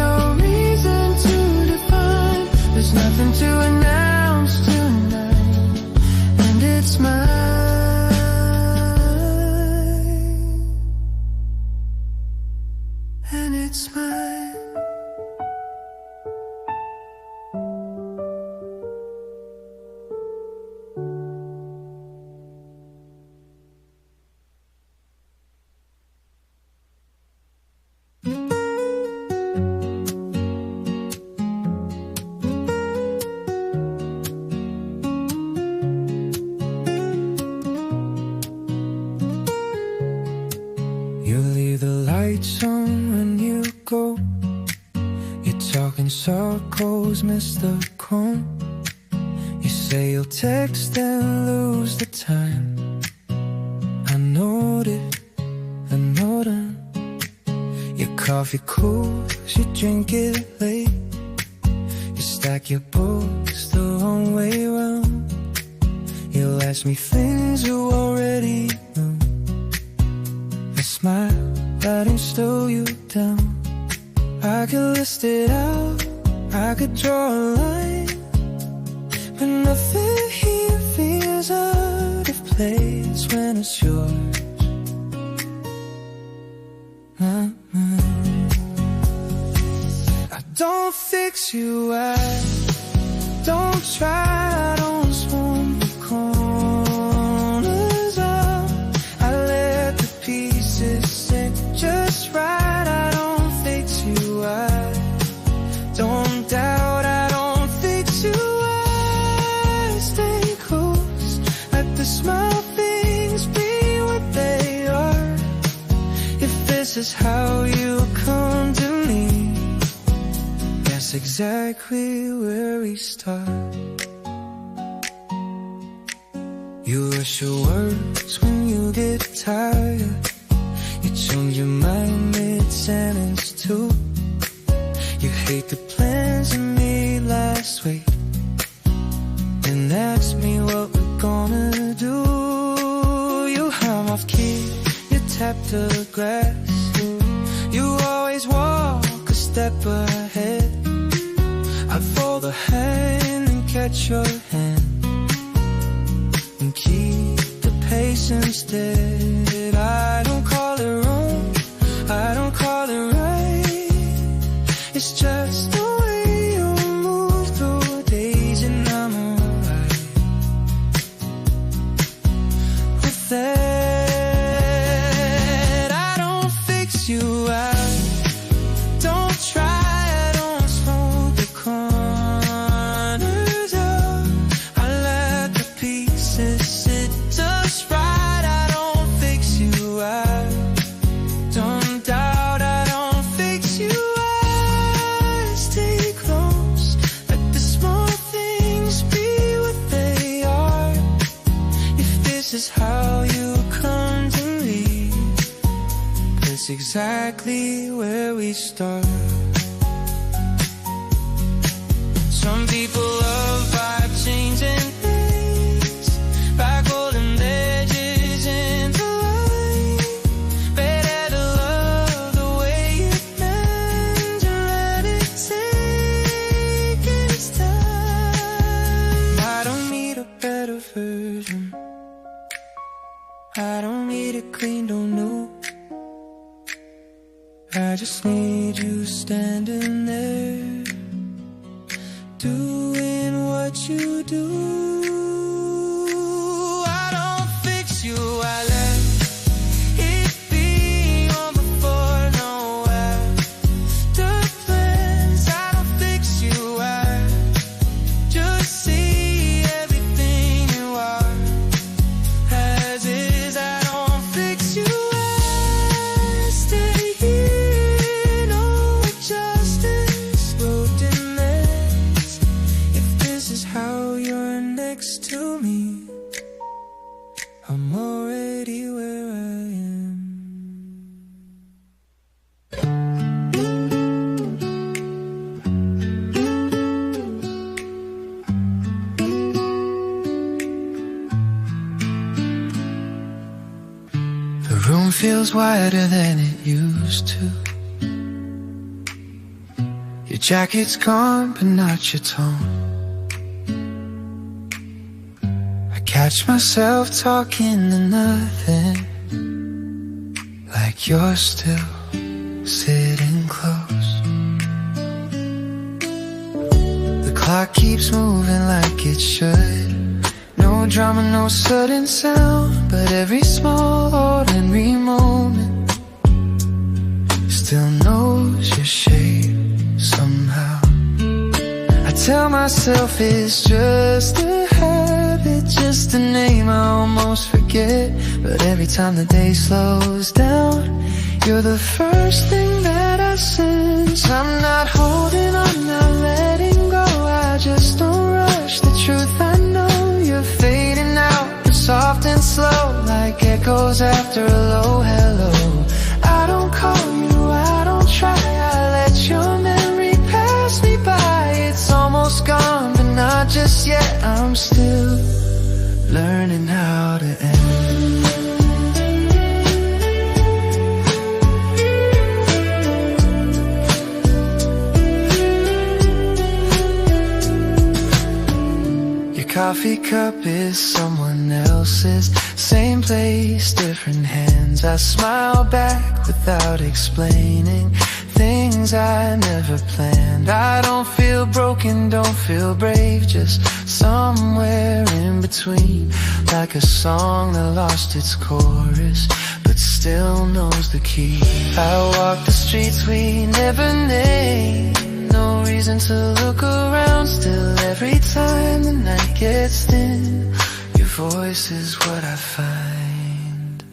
Speaker 1: no reason to define. There's nothing to and it's mine. You leave the lights on when you go. You're talking circles, Mr. Cone. You say you'll text and lose the time. I noted, I noted. Your coffee cools, you drink it late. You stack your books the wrong way round. You'll ask me things you already knew. Smile, that ain't slow you down. I could list it out, I could draw a line, but nothing here feels out of place when it's yours. I don't fix you, I don't try, I don't swoon the corners up. I let the pieces sit just right. I don't fix you, I don't doubt, I don't fix you. I stay close, let the small things be what they are. If this is how you come to me, that's exactly where we start. You rush your words when you get tired. You change your mind mid-sentence too. You hate the plans you made last week and ask me what we're gonna do. You hum off key, you tap the grass. You always walk a step ahead. I fold the hand and catch your hand and keep the pace instead. I don't call it wrong, I don't call it right. It's just the way you move through days and I'm alright with that. I don't fix you, I don't try, I don't smoke the corners up. I let the pieces sit just right. I don't fix you, I don't doubt, I don't fix you. I stay close, let the small things be what they are. If this is how you come to me, that's exactly where we start. Some people love vibe changing things, by golden edges into light. Better to love the way it meant and let it take its time. I don't need a better version, I don't need it clean, don't know. I just need you standing there, doing what you do. I don't fix you, I let it be on before no after plans. I don't fix you, I just see everything you are as is. I don't fix you, I stay here, no adjustments, floating ends. If this is how you're next to me, I'm already where I am. The room feels wider than it used to. Your jacket's gone, but not your tone. I catch myself talking to nothing, like you're still sitting clock keeps moving like it should. No drama, no sudden sound, but every small ordinary moment still knows your shape somehow. I tell myself it's just a habit, just a name I almost forget. But every time the day slows down, you're the first thing that I sense. I'm not holding on, not letting go. I just don't rush the truth. I know you're fading out, but soft and slow, like echoes after a low hello. I don't call you, I don't try. I let your memory pass me by. It's almost gone, but not just yet. I'm still learning how to end. Coffee cup is someone else's, same place, different hands. I smile back without explaining things I never planned. I don't feel broken, don't feel brave, just somewhere in between, like a song that lost its chorus but still knows the key. I walk the streets we never named, no reason to look around. Still every time the night gets thin, your voice is what I find.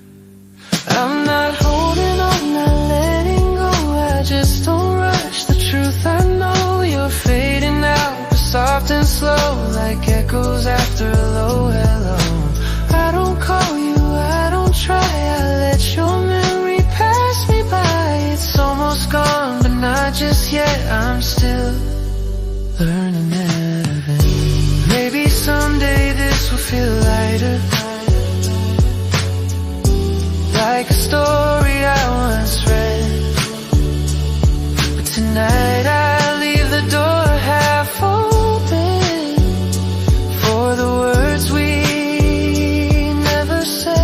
Speaker 1: I'm not holding on, not letting go. I just don't rush the truth. I know you're fading out, but soft and slow, like echoes after a low hello. I don't call you, I don't try. I let your memory pass me by. It's almost gone, but not just yet. I'm still learning how to end. Maybe someday this will feel lighter, like a story I once read. But tonight I leave the door half open for the words we never said.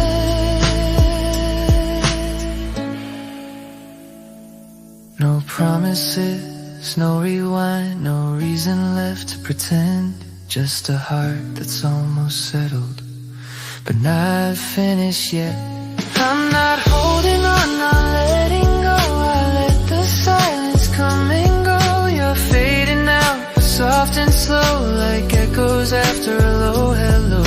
Speaker 1: No promises, no rewind, no reason left to pretend. Just a heart that's almost settled, but not finished yet. I'm not holding on, not letting go. I let the silence come and go. You're fading out, but soft and slow, like echoes after a low hello.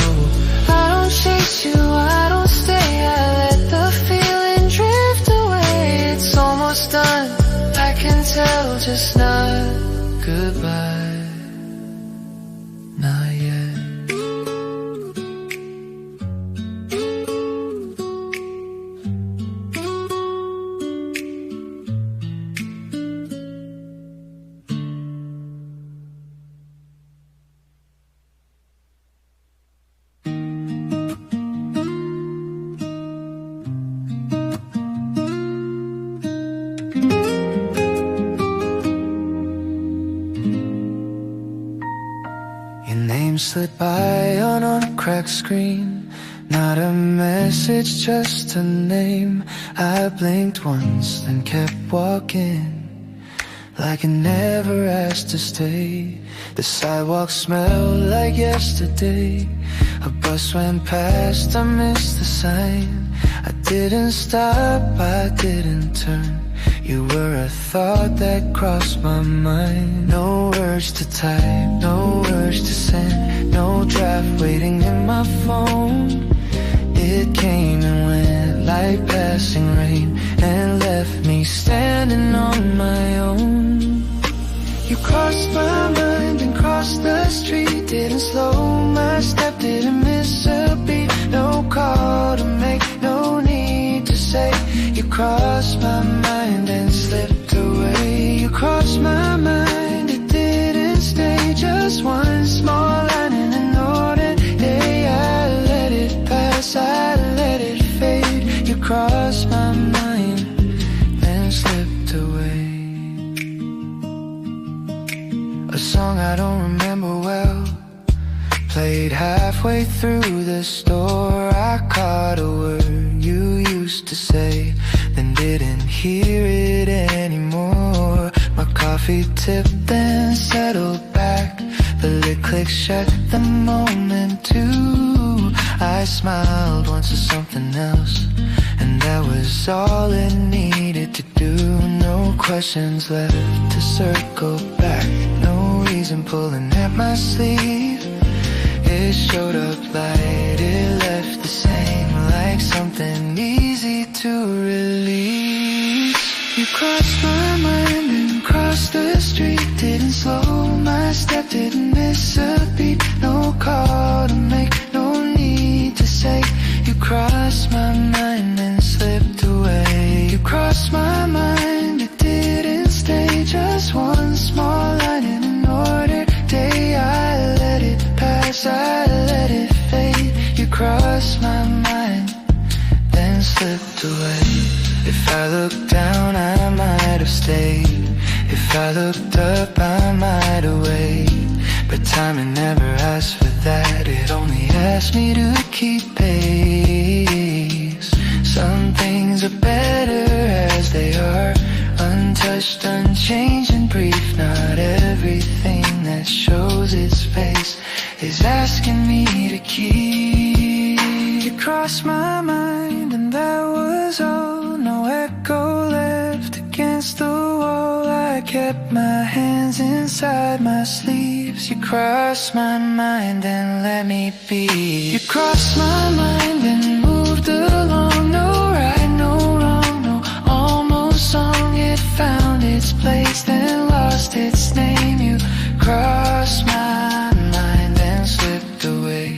Speaker 1: I don't chase you, I don't stay. I let the feeling drift away. It's almost done, I can tell, just not goodbye, not yet. Slid by on a cracked screen, not a message, just a name. I blinked once, then kept walking, like I never asked to stay. The sidewalk smelled like yesterday. A bus went past, I missed the sign. I didn't stop, I didn't turn. You were a thought that crossed my mind. No urge to type, no urge to send, no draft waiting in my phone. It came and went like passing rain, and left me standing on my own. You crossed my mind and crossed the street. Didn't slow my step, didn't miss a beat. No call to make, no need to say. You crossed my mind and slipped away. You crossed my mind, it didn't stay. Just one small line in an ordinary day. I let it pass, I let it fade. You crossed my mind, then slipped away. A song I don't remember well, played halfway through the store. I caught a word you used to say, then didn't hear it anymore. My coffee tipped, then settled back. The click shut the moment too. I smiled once at something else, and that was all it needed to do. No questions left to circle back, no reason pulling at my sleeve. It showed up light, it left the same, like something easy to release. You crossed my mind and crossed the street. Didn't slow my step, didn't miss a beat. No call to make, no need to say. You crossed my mind and slipped away. You crossed my mind, it didn't stay. Just one small line in an ordered day. I let it pass, I let it fade. You crossed my mind, then slipped away. If I looked down, I might have stayed. If I looked up, I might have waited. But timing never asked for that, it only asked me to keep pace. Some things are better as they are, untouched, unchanged and brief. Not everything that shows its face is asking me to keep. You crossed my mind and that was all. No echo left against the wall. I kept my hands inside my sleeves. You crossed my mind and let me be. You crossed my mind and moved along. No right, no wrong, no almost song. It found its place, then lost its name. You crossed my mind and slipped away.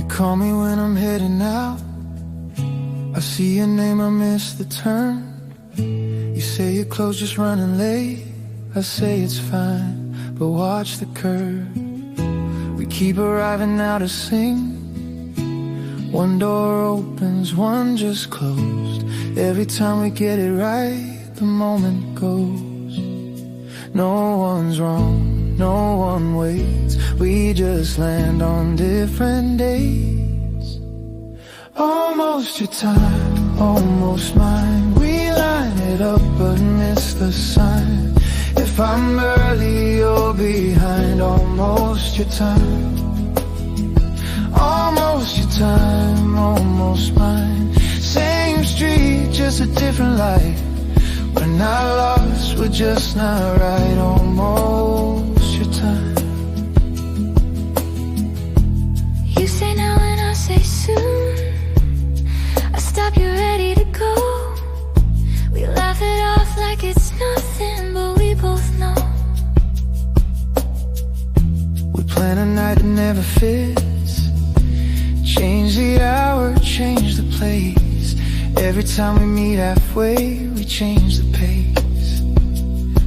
Speaker 1: Call me when I'm heading out. I see your name, I miss the turn. You say your clothes just running late. I say it's fine, but watch the curve. We keep arriving now to sing. One door opens, one just closed. Every time we get it right, the moment goes. No one's wrong, no one waits. We just land on different days. Almost your time, almost mine. We line it up but miss the sign. If I'm early, you're behind. Almost your time, almost your time, almost mine. Same street, just a different life. We're not lost, we're just not right. Almost your time.
Speaker 2: You say now and I say soon. I stop, you're ready to go. We laugh it off like it's nothing, but we both know.
Speaker 1: We plan a night that never fits. Change the hour, change the place. Every time we meet halfway, we change the pace.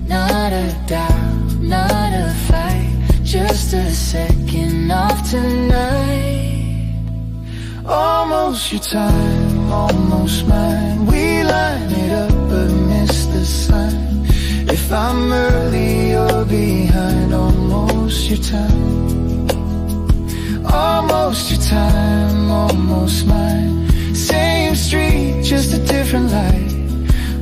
Speaker 1: Not a doubt, not a fight, just a second off tonight. Almost your time, almost mine. We line it up but miss the sign. If I'm early, you're behind. Almost your time, almost your time, almost mine. Same street, just a different light.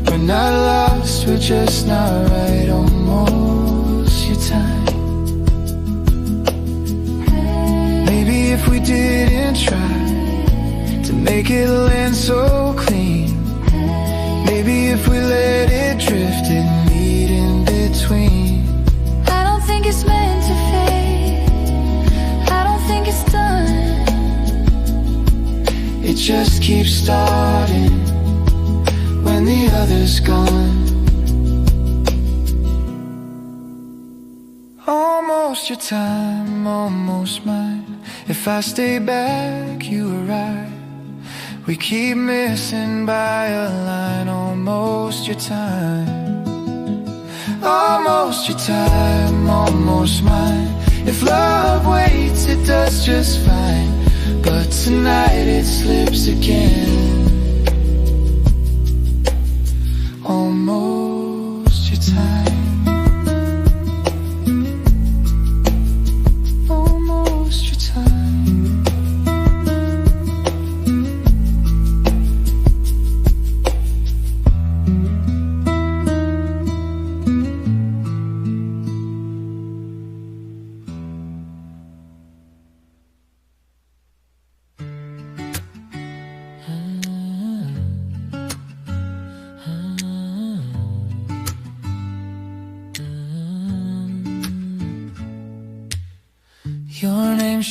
Speaker 1: We're not lost, we're just not right. Almost your time. Maybe if we didn't try to make it land so clean, maybe if we let it drift and meet in between.
Speaker 2: I don't think it's meant to fade, I don't think it's done.
Speaker 1: It just keeps starting when the other's gone. Almost your time, almost mine. If I stay back, you arrive. We keep missing by a line. Almost your time, almost your time, almost mine. If love waits, it does just fine. But tonight it slips again.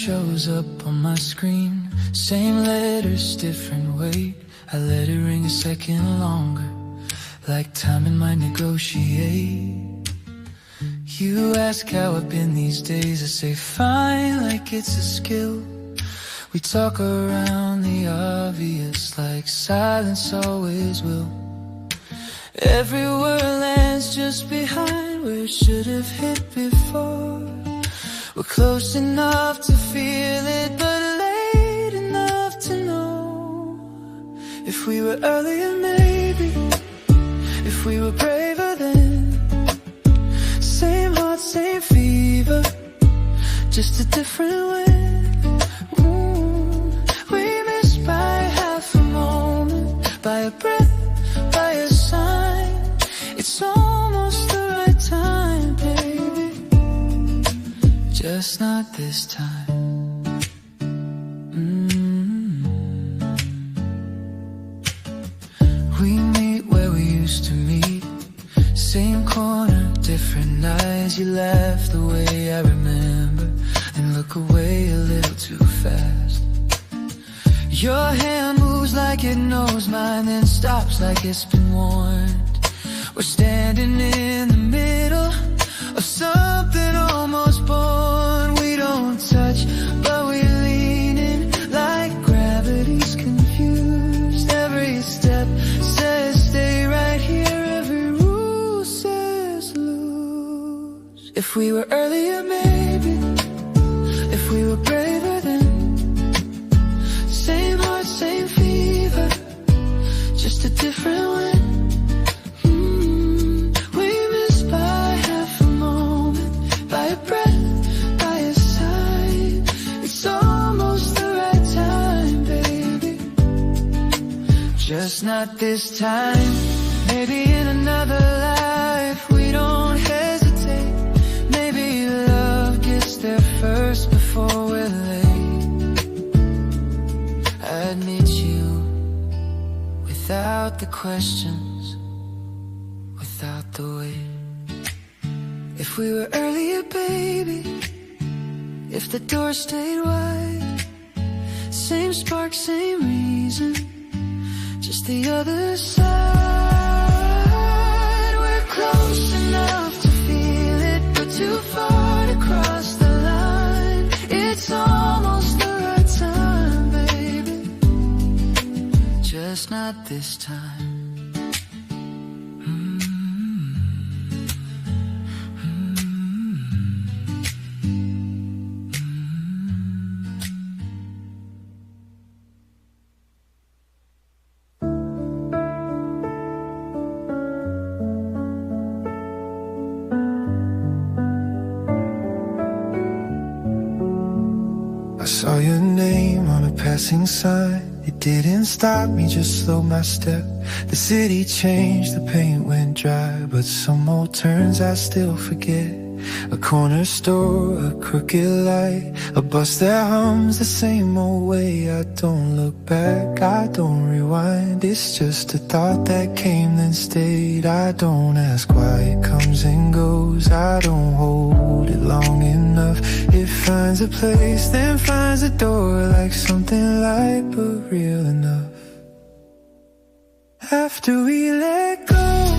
Speaker 1: shows up on my screen. Same letters, different weight. I let it ring a second longer, like time in my negotiate. You ask how I've been these days, I say fine, like it's a skill. We talk around the obvious, like silence always will. Every word lands just behind where it should have hit before. We're close enough to feel it, but late enough to know. If we were earlier, maybe. If we were braver then. Same heart, same fever, just a different wind. We missed by half a moment, by a breath, by a sign. It's almost the right time, baby, just not this time. We meet where we used to meet. Same corner, different eyes. You laugh the way I remember, and look away a little too fast. Your hand moves like it knows mine, then stops like it's been warned. We're standing in the middle of something almost born. We don't touch, but we're leaning like gravity's confused. Every step says stay right here, every rule says lose. If we were earlier, maybe. If we were braver then. Same heart, same fever, just a different wind. We missed by half a moment, by a breath, by a sign. It's almost the right time, baby, just not this time. Maybe in another life we don't hesitate. Maybe love gets there first before we're late. I'd meet you without the questions, without the wait. If we were earlier, baby. If the door stayed wide. Same spark, same reason, just the other side. We're close enough to feel it, but too far to cross the line. It's almost the right time, baby, just not this time.
Speaker 3: I saw your name on a passing sign. It didn't stop me, just slowed my step. The city changed, the paint went dry, but some old turns I still forget. A corner store, a crooked light, a bus that hums the same old way. I don't look back, I don't rewind. It's just a thought that came then stayed. I don't ask why it comes and goes. I don't hold it long enough. It finds a place, then finds a door, like something light but real enough. After we let go,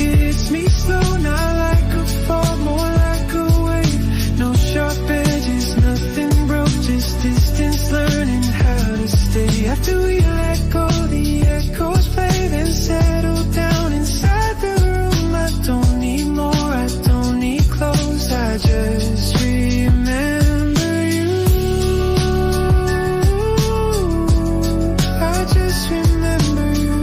Speaker 3: it hits me slow, not like a fall, more like a wave. No sharp edges, nothing broke, just distance, learning how to stay. After we let go, the echoes play, then settle down inside the room. I don't need more, I don't need clothes, I just remember you. I just remember you.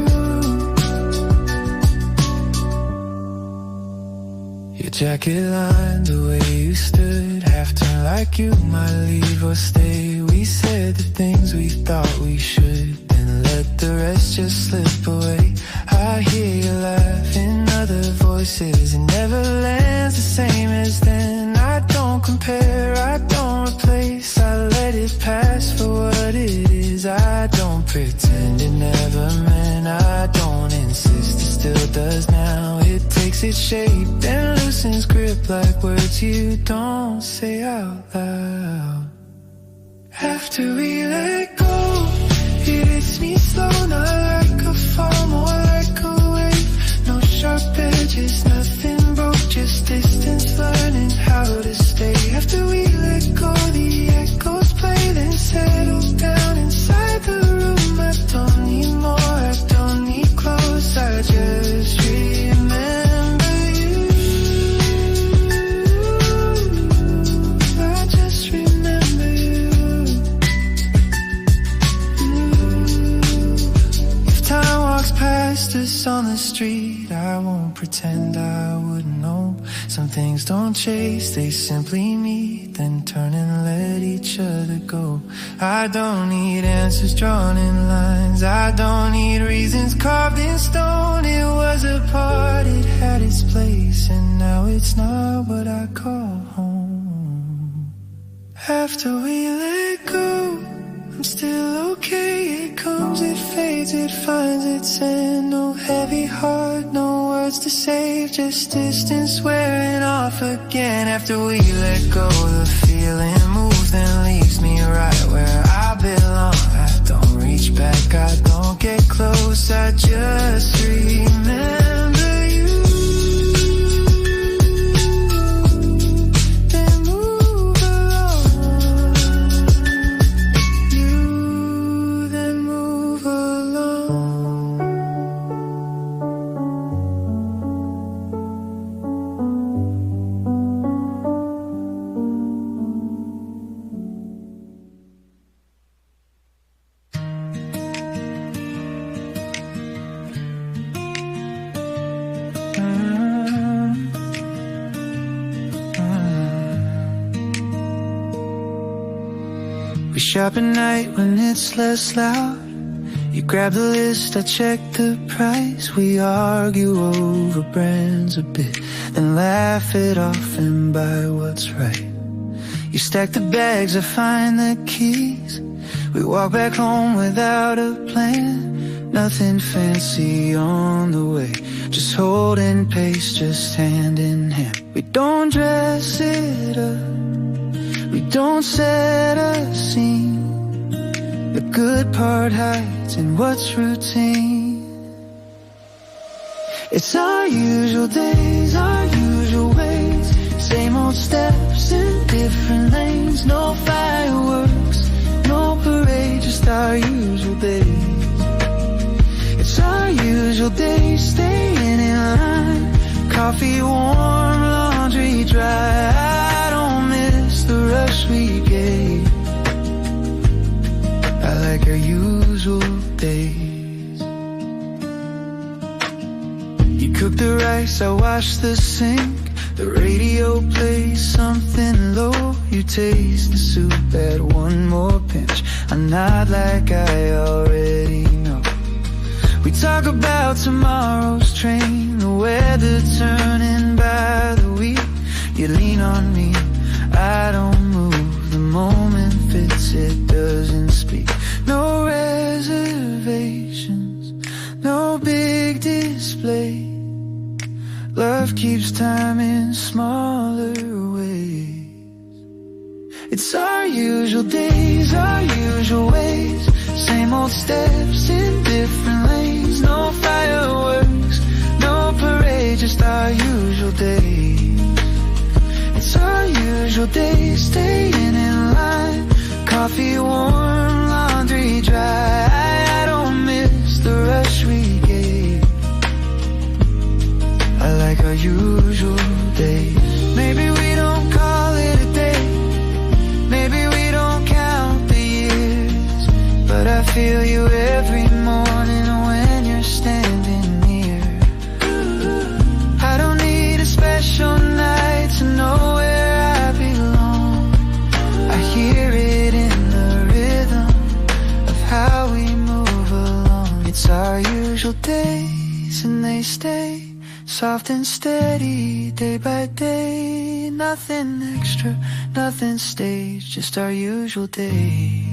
Speaker 3: Your jacket lined the way you stood, half turned like you might leave or stay. We said the things we thought we should, then let the rest just slip away. I hear you laughing, other voices. It never lands the same as then. I don't compare, I don't replace. I let it pass for what it is. I don't pretend it never meant. I don't insist, it still does now. It takes its shape, then loosens grip like words you don't say out loud. After we let go, it hits me slow, not like a fall, more like a wave. No sharp edges, nothing broke, just distance, learning how to stay. After we let go, the echoes play, then settle down inside the room. I don't need more, I don't need clothes, I just remember you. I just remember you. If time walks past us on the street, I won't pretend I wouldn't know. Some things don't chase, they simply meet, then turn and let each other go. I don't need answers drawn in lines, I don't need reasons carved in stone. It was a part, it had its place, and now it's not what I call home. After we let go, I'm still okay. It comes, it fades, it finds its end. No heavy heart, no words to save, just distance wearing off again. After we let go, the feeling moves, then leaves me right where I belong. I don't reach back, I don't get close, I just remember you. Then move along. You then move along. We shop at night when it's less loud. You grab the list, I check the price. We argue over brands a bit, then laugh it off and buy what's right. You stack the bags, I find the keys. We walk back home without a plan. Nothing fancy on the way, just holding pace, just hand in hand. We don't dress it up, we don't set a scene. The good part hides in what's routine. It's our usual days, our usual ways. Same old steps in different lanes. No fireworks, no parade, just our usual days. It's our usual days, staying in line. Coffee warm, laundry dry. I don't miss the rush we gave. I like our usual days. You cook the rice, I wash the sink. The radio plays something low. You taste the soup, add one more pinch. I nod like I already know. We talk about tomorrow's train, the weather turning by the week. You lean on me, I don't move. The moment fits, it doesn't speak. No reservations, no big display. Love keeps time in smaller ways. It's our usual days, our usual ways. Same old steps in different lanes. No fireworks, no parade, just our usual days. It's our usual days, staying in line. Coffee warm, laundry dry. I don't miss the rush we gave. I like our usual days. Maybe we don't call it a day, maybe we don't count the years, but I feel you every morning when you're standing near. I don't need a special night to know where I belong. I hear it in the rhythm of how we move along. It's our usual days and they stay soft and steady, day by day. Nothing extra, nothing staged, just our usual days.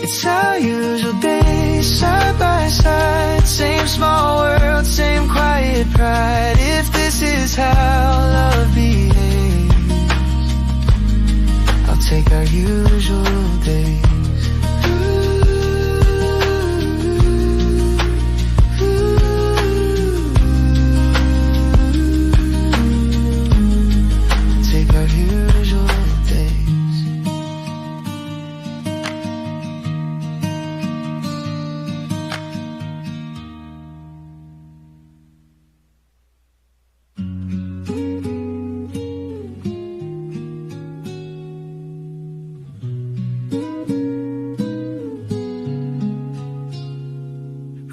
Speaker 3: It's our usual days, side by side. Same small world, same quiet pride. If this is how love behaves, I'll take our usual days. Take our usual days.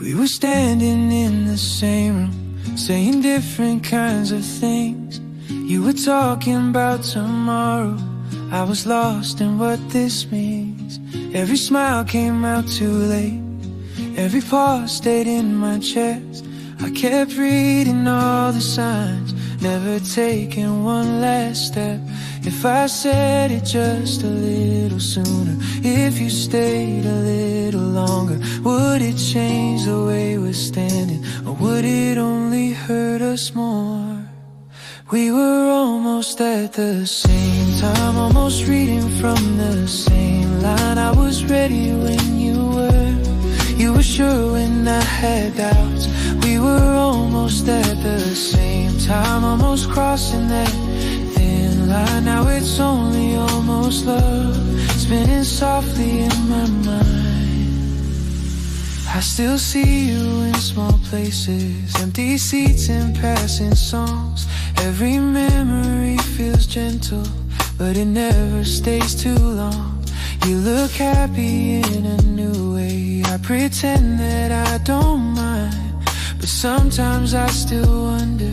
Speaker 3: We were standing in the same room, saying different kinds of things. You were talking about tomorrow, I was lost in what this means. Every smile came out too late, every pause stayed in my chest. I kept reading all the signs, never taking one last step. If I said it just a little sooner, if you stayed a little longer, would it change the way we're standing, or would it only hurt us more? We were almost at the same time, almost reading from the same line. I was ready when you were sure when I had doubts. We were almost at the same time, almost crossing that thin line. Now it's only almost love, spinning softly in my mind. I still see you in small places, empty seats and passing songs. Every memory feels gentle, but it never stays too long. You look happy in a new way, I pretend that I don't mind, but sometimes I still wonder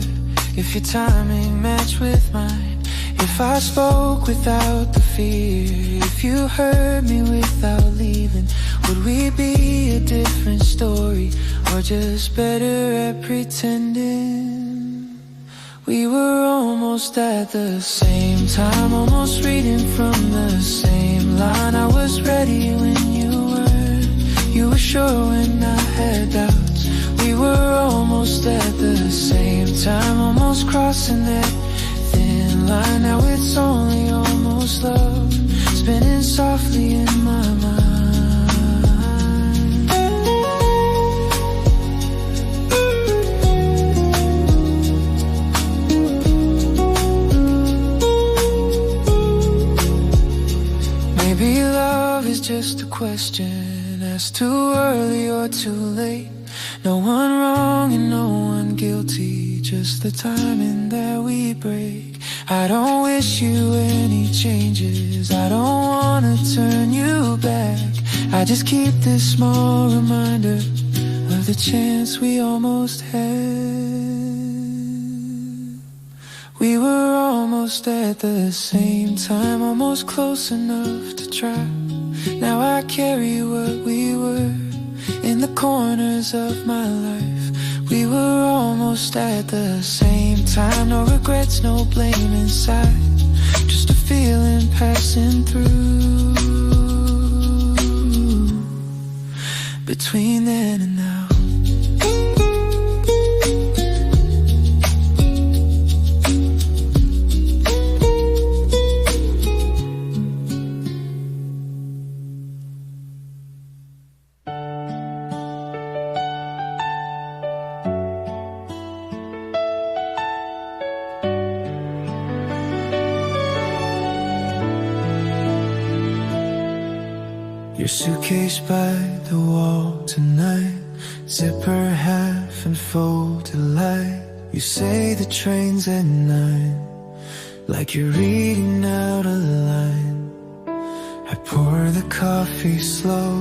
Speaker 3: if your timing matched with mine. If I spoke without the fear, if you heard me without leaving, would we be a different story, or just better at pretending? We were almost at the same time, almost reading from the same line. I was ready when you weren't, you were sure when I had doubts. We were almost at the same time, almost crossing that thin line. Now it's only almost love, spinning softly in my mind. Maybe love is just a question asked too early or too late. No one wrong and no one guilty, just the timing that we break. I don't wish you any changes, I don't wanna turn you back. I just keep this small reminder of the chance we almost had. We were almost at the same time, almost close enough to try. Now I carry what we were in the corners of my life. We were almost at the same time, no regrets, no blame inside, just a feeling passing through. Between then and now, your suitcase by the wall tonight, zipper half and folded light. You say the train's at 9, like you're reading out a line. I pour the coffee slow,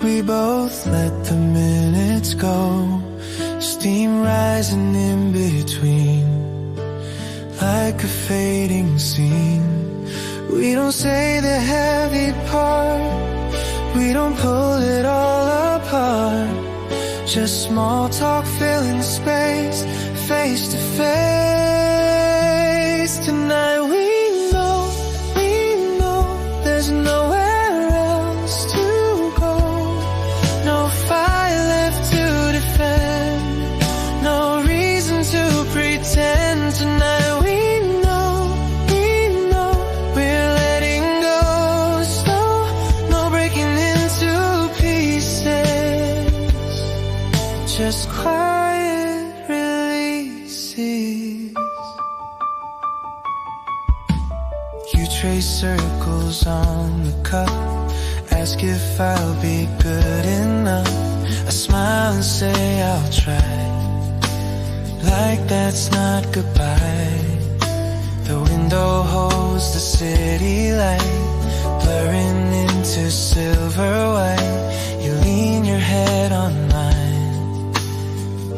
Speaker 3: we both let the minutes go, steam rising in between, like a fading scene. We don't say the heavy part, we don't pull it all apart, just small talk filling space, face to face. Tonight we know there's nowhere else to go, no fight left to defend, no reason to pretend. Tonight we know we're letting go. just quiet releases. You trace circles on the cup, ask if I'll be good enough. I smile and say I'll try, like that's not goodbye. The window holds the city light, blurring into silver white. You lean your head on mine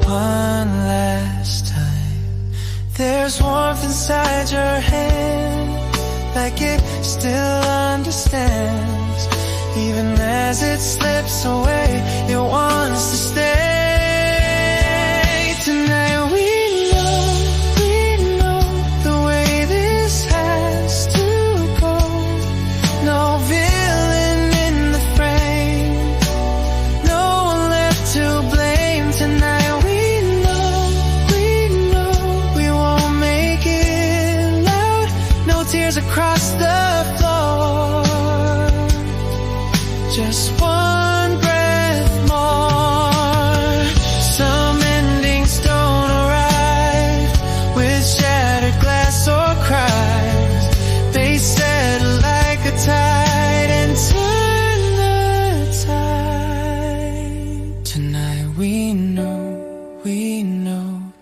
Speaker 3: one last time. There's warmth inside your hand, like it still understands. Even as it slips away, it wants to stay. Tonight we know the way this has to go. No villain in the frame, no one left to blame. Tonight we know we won't make it loud. No tears across the floor, just one breath more. Some endings don't arrive with shattered glass or cries. They settle like a tide and turn the tide. Tonight we know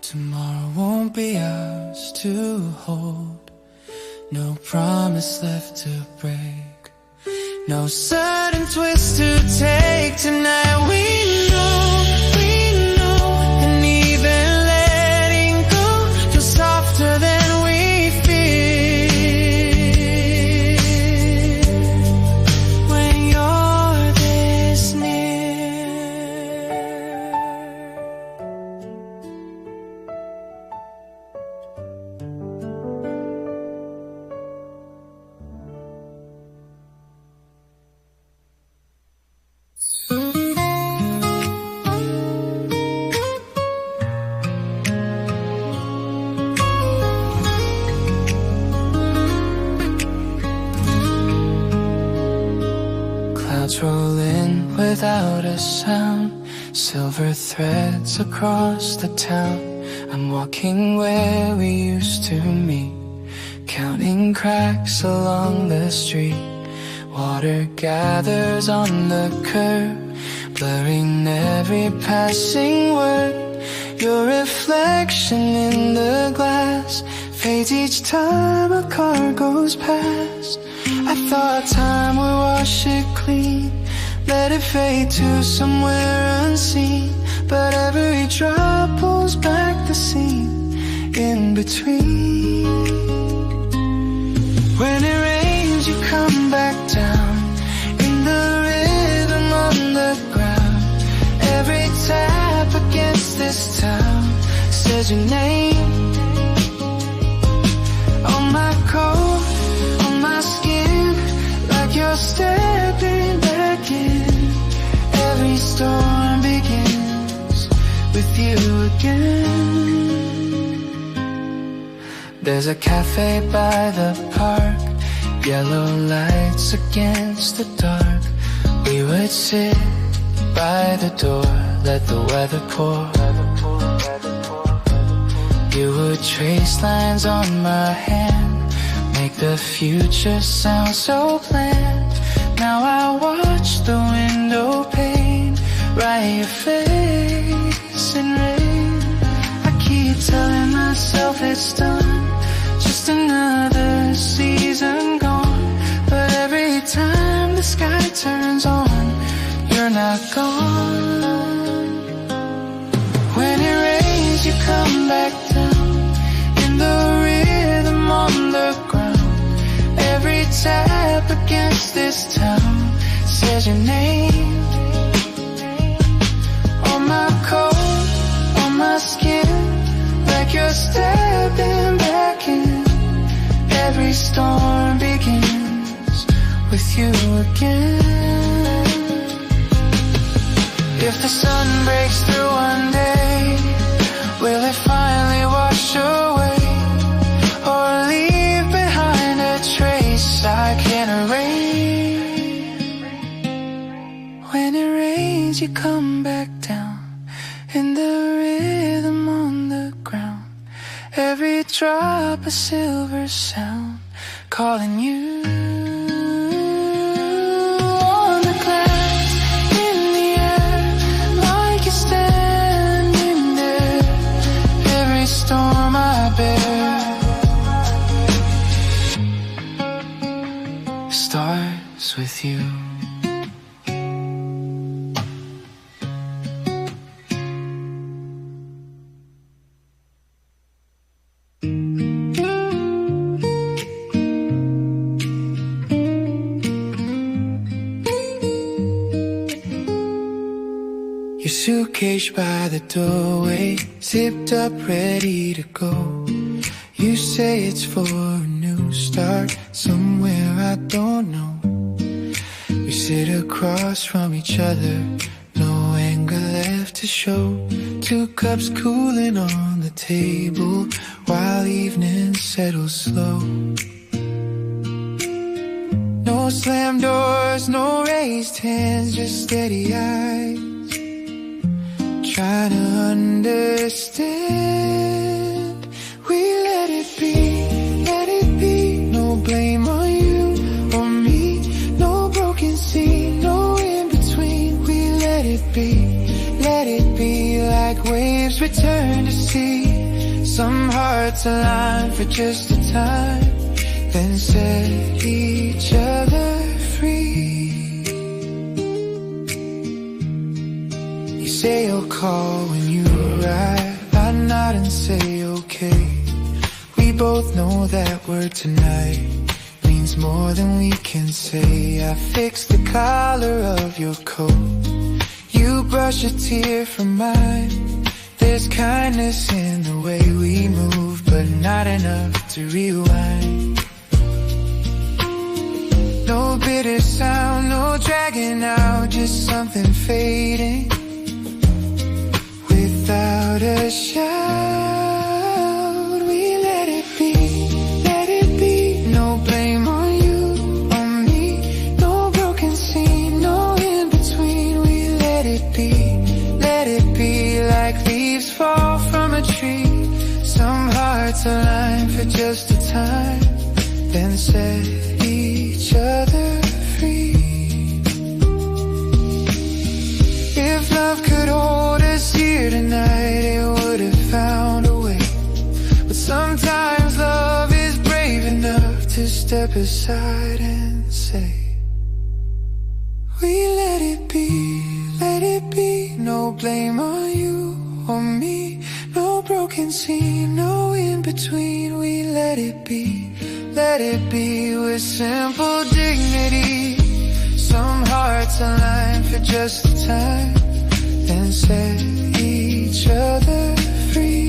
Speaker 3: tomorrow won't be ours to hold. No promise left to break, no sudden twist to take. Tonight we know, and even letting go feels softer than we feel when you're this near. Clouds roll in without a sound, silver threads across the town. I'm walking where we used to meet, counting cracks along the street. Water gathers on the curb, blurring every passing word. Your reflection in the glass fades each time a car goes past. I thought time would wash it clean, let it fade to somewhere unseen. But every drop pulls back the seam in between. When it rains, you come back down in the rhythm on the ground. Every tap against this town says your name. On my coat, on my skin, like you're stepping back in. Every storm begins with you again. There's a cafe by the park, yellow lights against the dark. We would sit by the door, let the weather pour. You would trace lines on my hand, make the future sound so bland. Now I watch the window pane, write your face in rain. I keep telling myself it's done, just another season gone. But every time the sky turns on, you're not gone. When it rains, you come back down in the rhythm on the ground. Every tap against this town says your name. On my coat, on my skin, like you're stepping back in. Every storm begins with you again. If the sun breaks through one day, will it finally wash away, or leave behind a trace I can't erase? When it rains, you come back down
Speaker 1: in the rhythm on the ground. Every drop a silver sound, calling you. On the clouds, in the air, like you're standing there. Every storm I bear starts with you.
Speaker 3: Your suitcase by the doorway, zipped up, ready to go. You say it's for a new start, somewhere I don't know. We sit across from each other, no anger left to show. 2 cups cooling on the table, while evening settles slow. No slam doors, no raised hands, just steady eyes, trying to understand. We let it be, no blame on you or me. No broken scene, no in between. We let it be like waves return to sea. Some hearts align for just a time, then set each other free. You say you'll call when you arrive, I nod and say okay. We both know that word tonight means more than we can say. I fixed the collar of your coat, you brush a tear from mine. There's kindness in the way we move, but not enough to rewind. No bitter sound, no dragging out, just something fading without a shout. We let it be, no blame on you or me. No broken scene, no in between. We let it be like leaves fall from a tree. Some hearts align for just a time, then set each other free. If love could hold us here tonight, it would have found a way. But sometimes love is brave enough to step aside and say, we let it be, no blame on you or me. No broken scene, no in between. We let it be with simple dignity. Some hearts align for just a time, then set each other free.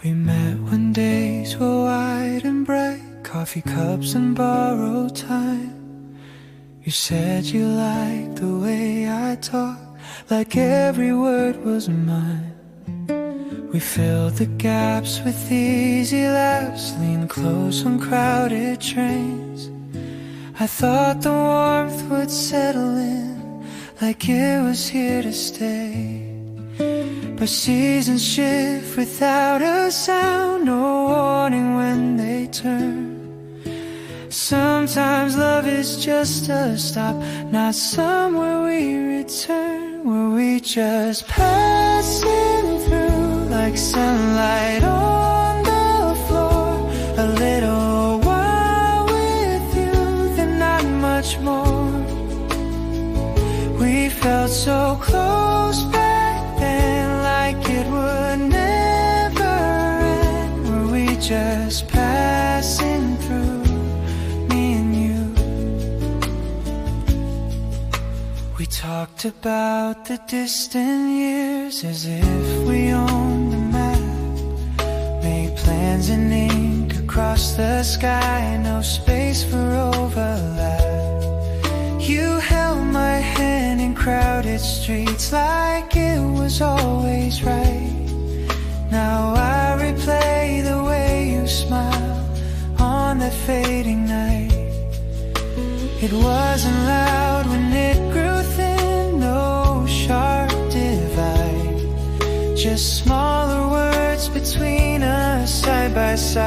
Speaker 3: We met when days were wide and bright, coffee cups and borrowed time. You said you liked the way I talk, like every word was mine. We filled the gaps with easy laughs, leaned close on crowded trains. I thought the warmth would settle in, like it was here to stay. But seasons shift without a sound, no warning when they turn. Sometimes love is just a stop, not somewhere we return. Were we just passing through, like sunlight on the floor? A little while with you, then not much more. We felt so close back then, like it would never end. Were we just passing through, me and you? We talked about the distant years as if we owned the map. pens and ink across the sky, no space for overlap. You held my hand in crowded streets like it was always right. Now I replay the way you smile on that fading night. It wasn't loud when it grew thin, no sharp divide, just smaller words between us side by side.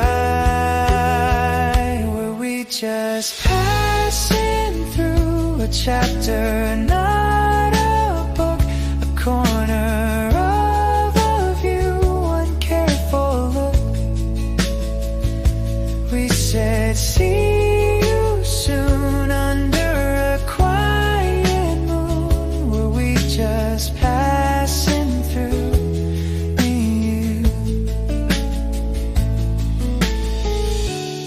Speaker 3: Were we just passing through a chapter, not a book, a corner of a view, one careful look? We said see you soon under a quiet moon. Were we just passing through, me and you?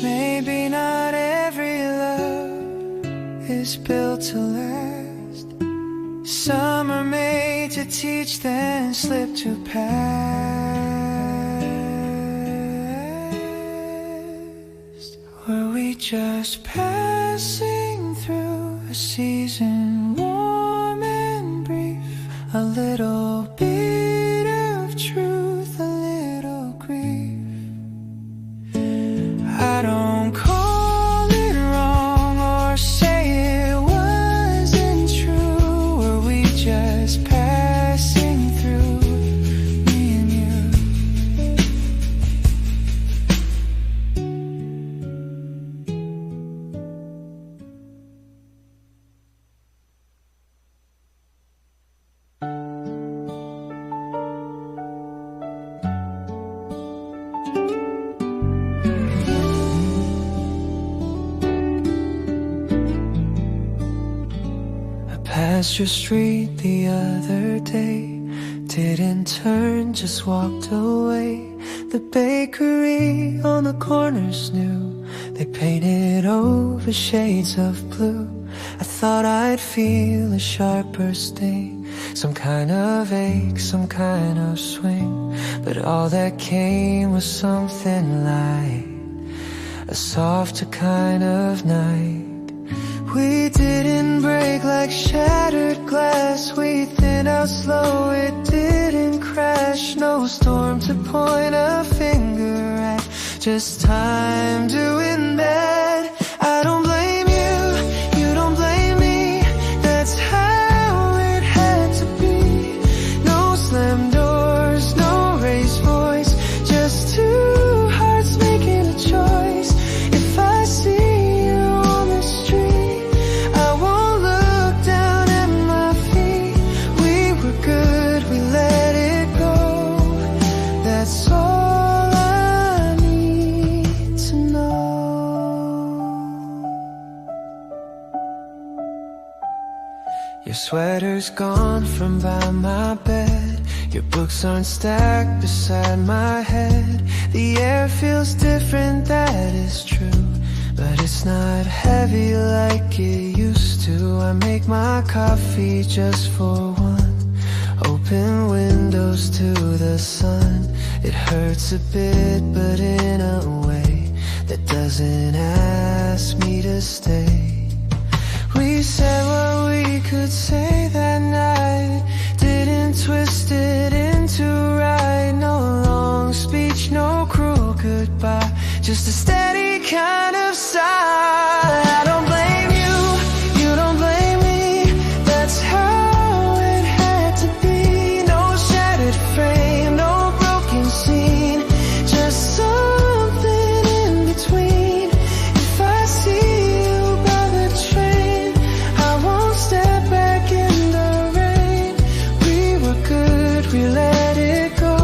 Speaker 3: Maybe not every love is built to last. Some are made to teach, then slip to past. Were we just passing through a season warm and brief? A little bit of truth, a little grief. I don't call it wrong or say it wasn't true. Were we just passing through, me and you? Passed your street the other day, didn't turn, just walked away. The bakery on the corner's new, they painted over shades of blue. I thought I'd feel a sharper sting, some kind of ache, some kind of swing. But all that came was something light, a softer kind of night. We didn't break like shattered glass, we thinned out slow, it didn't crash. No storm to point a finger at, just time doing bad. I don't blame you, you don't blame me, that's how it had to be. No slam doors, no raised voice, just two hearts making a choice. If I see you on the street, your sweater's gone from by my bed, your books aren't stacked beside my head. The air feels different, that is true, but it's not heavy like it used to. I make my coffee just for one, open windows to the sun. It hurts a bit, but in a way that doesn't ask me to stay. We said what we could say that night, didn't twist it into right. No long speech, no cruel goodbye, just a steady kind of sigh. I don't blame you, you don't blame me, that's how it had to be. No shattered frame, no broken scene, just something in between. If I see you by the train, I won't step back in the rain. We were good, we let it go,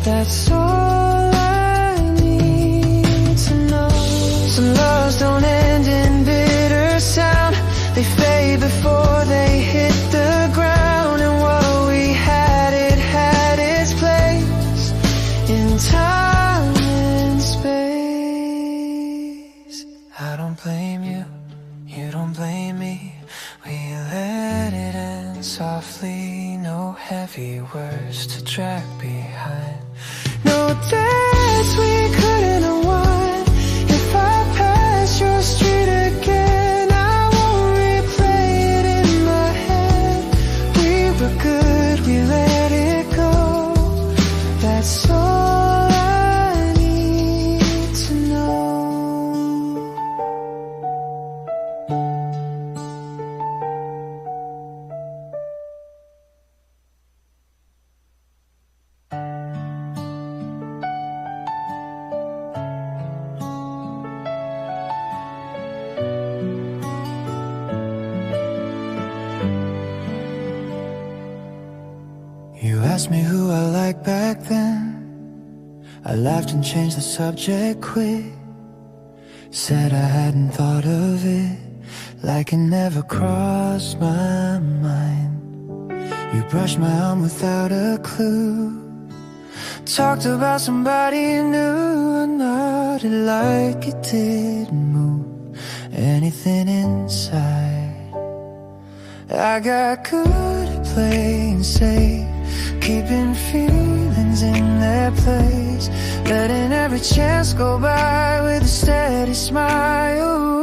Speaker 3: that's all I need to know. Some loves don't end in bitter sound, they fade before they hit the ground. And what we had, it had its place in time and space. I don't blame you, you don't blame me, we let it end softly. No heavy words to drag behind, no debts we good we let it go. That's all I need to know. You asked me who I liked back then. I laughed and changed the subject quick. Said I hadn't thought of it, like it never crossed my mind. You brushed my arm without a clue, talked about somebody new, and nodded like it didn't move anything inside. I got good at playing safe, keeping feelings in their place, letting every chance go by with a steady smile.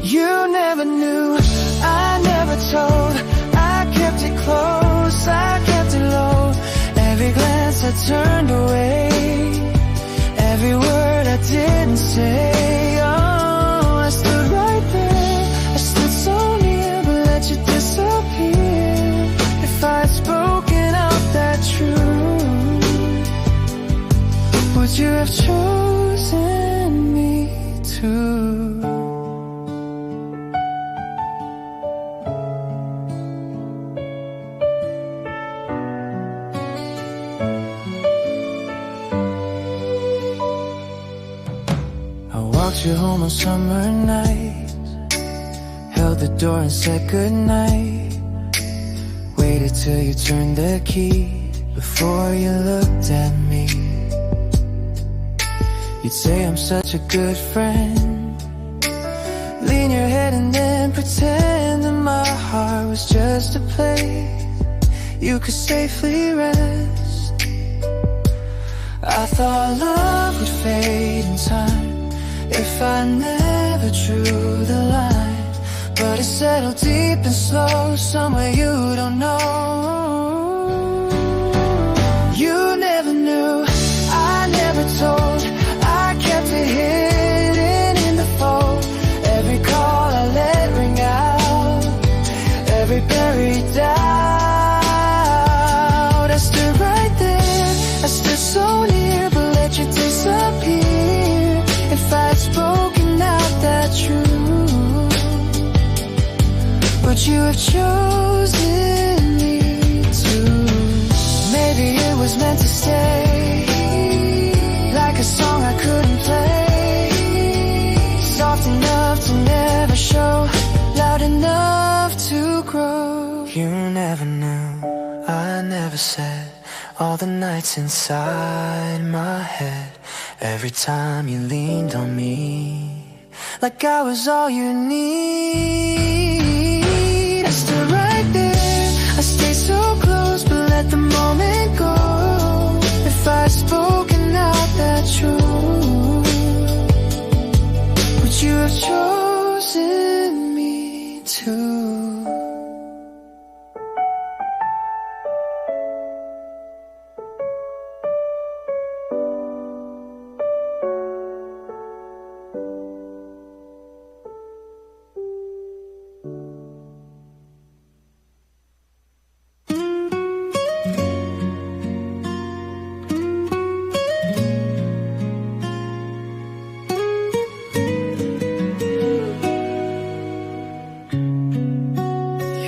Speaker 3: You never knew, I never told, I kept it close, I kept it low. Every glance I turned away, every word I didn't say. Oh, I stood right there, I stood so near, but let you disappear. If I'd spoken out that truth, would you have chosen me too? I walked you home on summer nights, held the door and said goodnight. Waited till you turned the key before you looked at me. You'd say I'm such a good friend, lean your head and then pretend that my heart was just a place you could safely rest. I thought love would fade in time if I never drew the line, but it settled deep and slow, somewhere you don't know. You never knew, I never told, I kept it hidden in the fold. Every call I let ring out, every buried doubt. I stood right there, I stood so near, but let you disappear. If I'd spoken out that truth, but you have chosen me too. Maybe it was meant to stay, like a song I couldn't play, soft enough to never show, loud enough to grow. You never knew, I never said, all the nights inside my head, every time you leaned on me, like I was all you need. I stood right there, I stayed so close, but let the moment go. If I'd spoken out that truth, would you have chosen me too?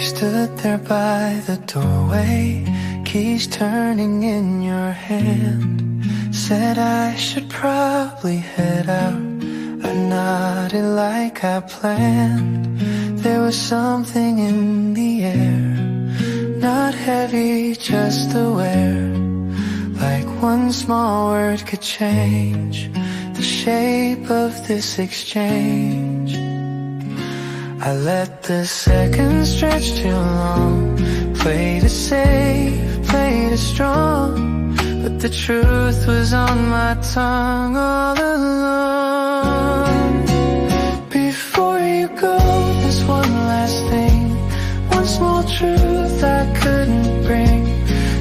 Speaker 3: Stood there by the doorway, keys turning in your hand. Said I should probably head out. I nodded like I planned. There was something in the air, not heavy, just aware. Like one small word could change the shape of this exchange. I let the seconds stretch too long, played it safe, played it strong, but the truth was on my tongue all along. Before you go, there's one last thing, one small truth
Speaker 1: couldn't bring.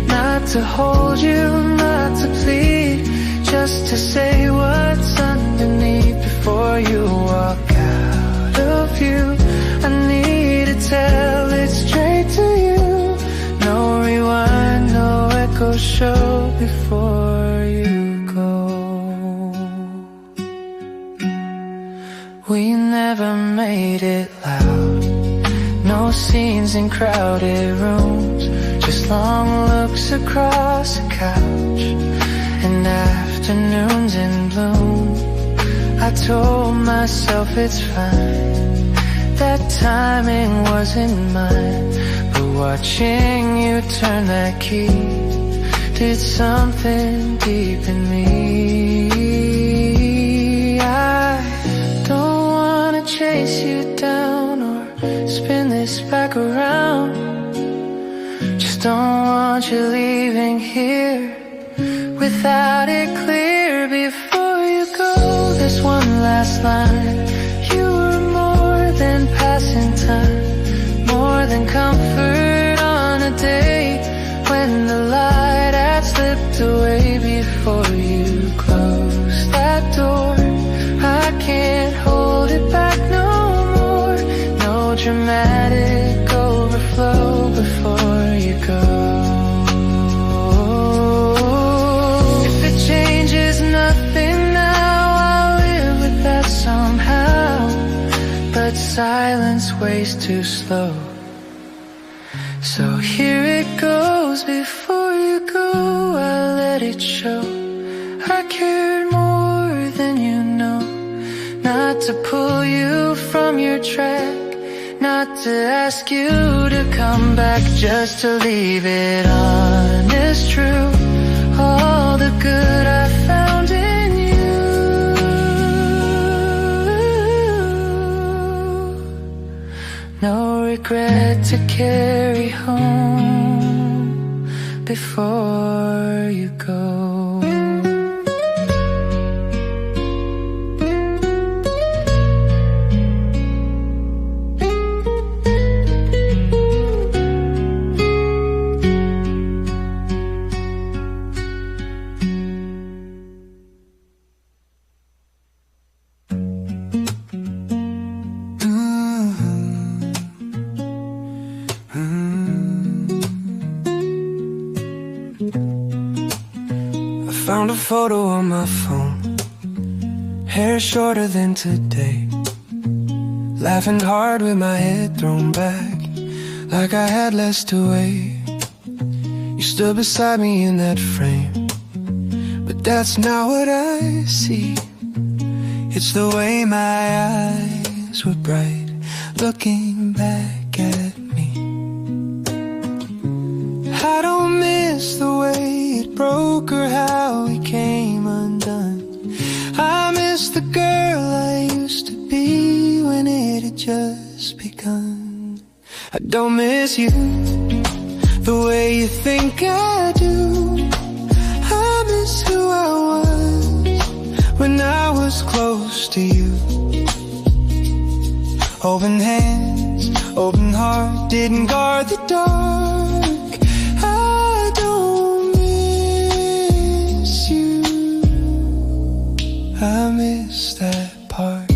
Speaker 1: Not to hold you, not to plead, just to say what's underneath before you walk out of view. I need to tell it straight to you. No rewind, no echo show before you go. We never made it loud, no scenes in crowded rooms, just long looks across a couch and afternoons in bloom. I told myself it's fine, that timing wasn't mine, but watching you turn that key did something deep in me. I don't wanna chase you down or spin this back around, just don't want you leaving here without it clear. Before you go, there's one last line. You were more than passing time, more than comfort on a day when the light had slipped away. Before you close that door, I can't hold it back no more. No dramatic overflow before you go. If it changes nothing now, I'll live with that somehow, but silence waits too slow. So here it goes. Before you go, I let it show. I cared more than you know, not to pull you from your track, not to ask you to come back, just to leave it honest, true. All the good I found in you, no regret to carry home before you go.
Speaker 3: Found a photo on my phone, hair shorter than today, laughing hard with my head thrown back, like I had less to weigh. You stood beside me in that frame, but that's not what I see. It's the way my eyes were bright, looking back at me. I don't miss the way it broke or how we came undone. I miss the girl I used to be when it had just begun. I don't miss you the way you think I do. I miss who I was when I was close to you. Open hands, open heart, didn't guard the dark. I don't miss you, I miss that part.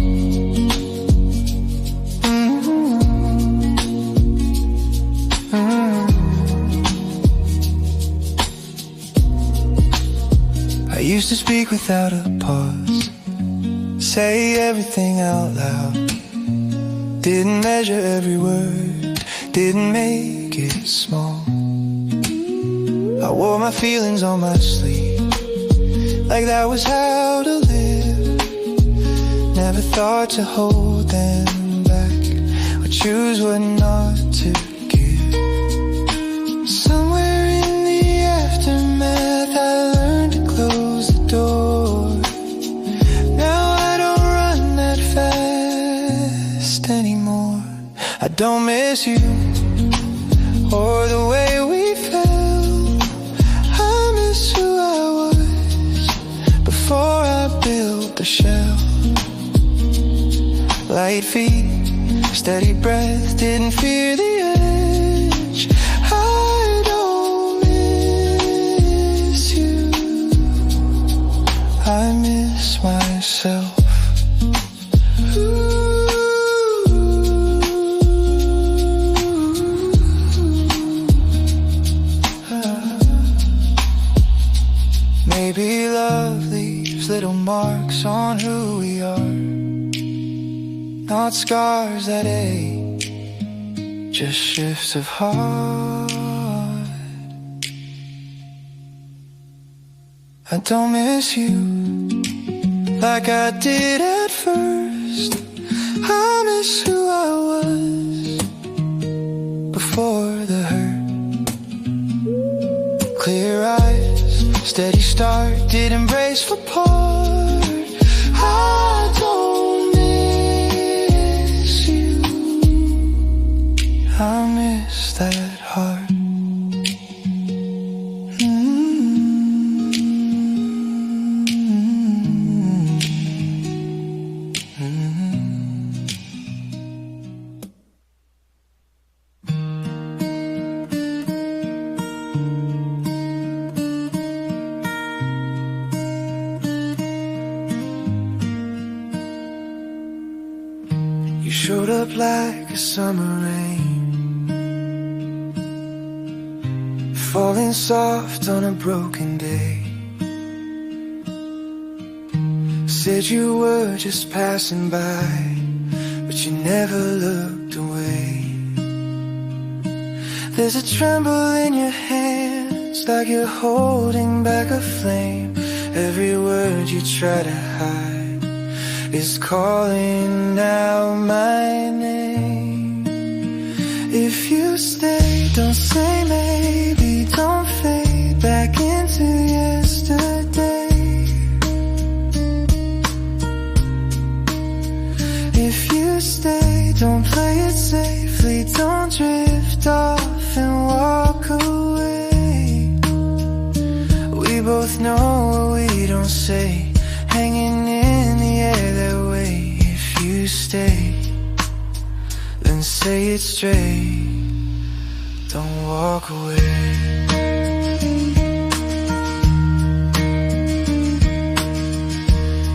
Speaker 3: I used to speak without a pause, say everything out loud. Didn't measure every word, didn't make it small. I wore my feelings on my sleeve, like that was how to live. Never thought to hold them back, or choose what not to give. Somewhere in the aftermath I learned to close the door. Now I don't run that fast anymore. I don't miss you or the way we felt. I miss who I was before I built the shell. Light feet, steady breath, didn't fear the edge. I Maybe love leaves little marks on who we are, not scars that ache, just shifts of heart. I don't miss you like I did at first. I miss who I was before the hurt. Clear eyes, steady start, didn't brace for part. I don't miss you, I miss that heart. You showed up like a summer rain, falling soft on a broken day. Said you were just passing by, but you never looked away. There's a tremble in your hands, like you're holding back a flame. Every word you try to hide is calling out my name. If you stay, don't say maybe, don't fade back into yesterday. If you stay, don't play it safely, don't drift off and walk away. We both know what we don't say, hanging in the air that way. If you stay, then say it straight, don't walk away.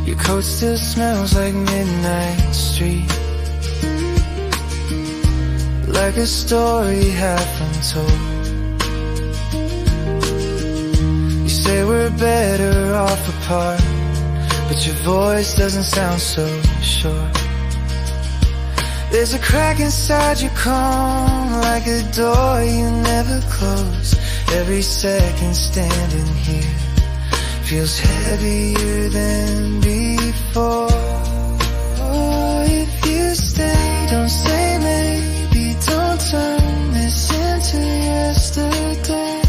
Speaker 3: Your coat still smells like midnight street, like a story half untold. You say we're better off apart, but your voice doesn't sound so sure. There's a crack inside your calm, like a door you never close. Every second standing here feels heavier than before. If you stay, don't say maybe, don't turn this into yesterday.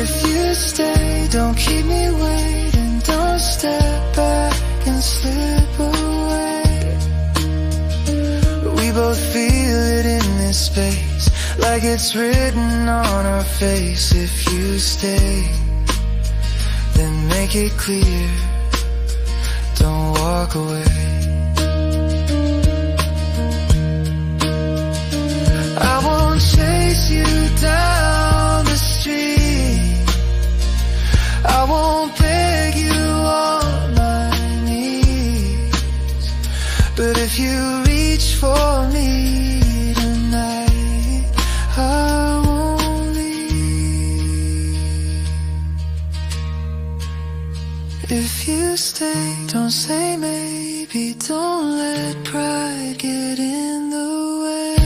Speaker 3: If you stay, don't keep me waiting, don't step back and slip away. We both feel it in this space, like it's written on our face. If you stay, then make it clear, don't walk away. I won't chase you down the street, I won't beg you on my knees, but if you reach for me tonight, I won't leave. If you stay, don't say maybe, don't let pride get in the way.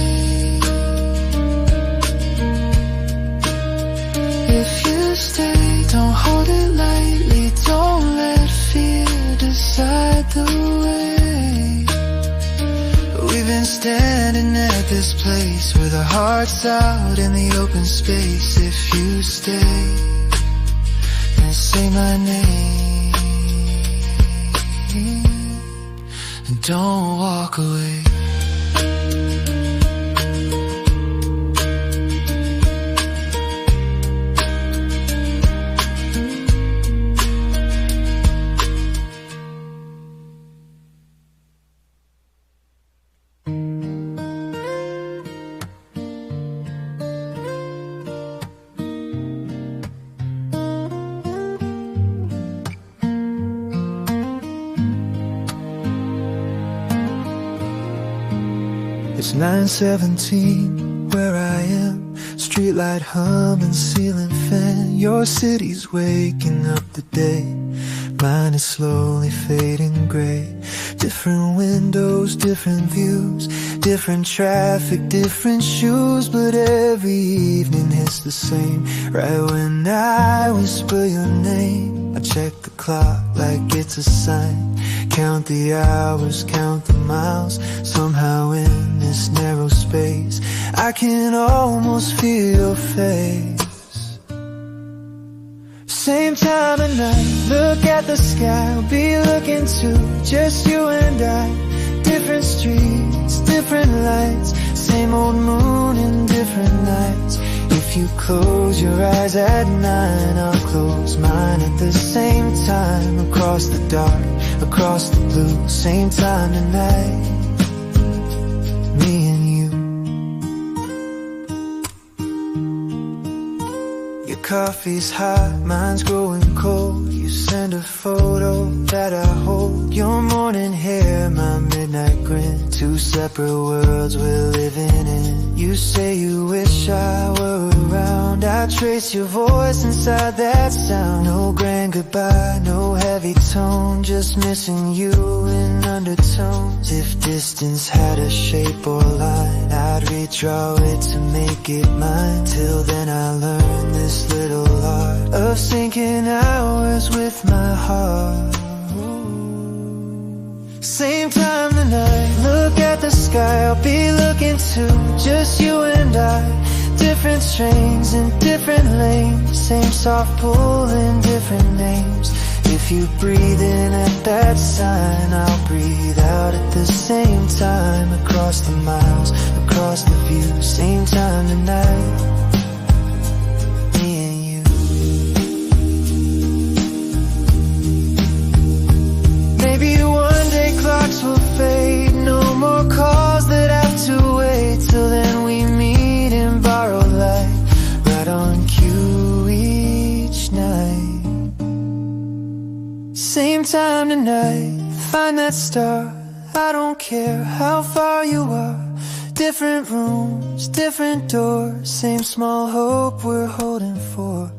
Speaker 3: If you stay, don't hold it lightly, don't let fear decide the way. We've been standing at this place with our hearts out in the open space. If you stay, then say my name and don't walk away. It's 9:17 where I am. Streetlight humming, ceiling fan. Your city's waking up the day. Mine is slowly fading gray. Different windows, different views, different traffic, different shoes, but every evening it's the same. Right when I whisper your name, I check the clock like it's a sign. Count the hours, count the miles. Somehow in this narrow space, I can almost feel your face. Same time of night, look at the sky. I'll be looking too, just you and I. Different streets, different lights. Same old moon in different nights. If you close your eyes at 9, I'll close mine at the same time. Across the dark, across the blue, same time tonight. Me and you. Your coffee's hot, mine's growing cold. You send a photo that I hold. Your morning hair, my midnight grin. Two separate worlds we're living in. You say you wish I were around. I trace your voice inside that sound. No grand goodbye, no heavy tone. Just missing you in undertones. If distance had a shape or line, I'd redraw it to make it mine. Till then I learned this little art of sinking hours with my heart. Same time tonight, look at the sky. I'll be looking too, just you and I. Different trains in different lanes. Same soft pull in different names. If you breathe in at that sign, I'll breathe out at the same time. Across the miles, across the view, same time tonight. Me and you. Maybe one day clocks will fade. No more calls that have to wait. Till then we meet in borrowed light, right on cue each night. Same time tonight, find that star. I don't care how far you are. Different rooms, different doors. Same small hope we're holding for.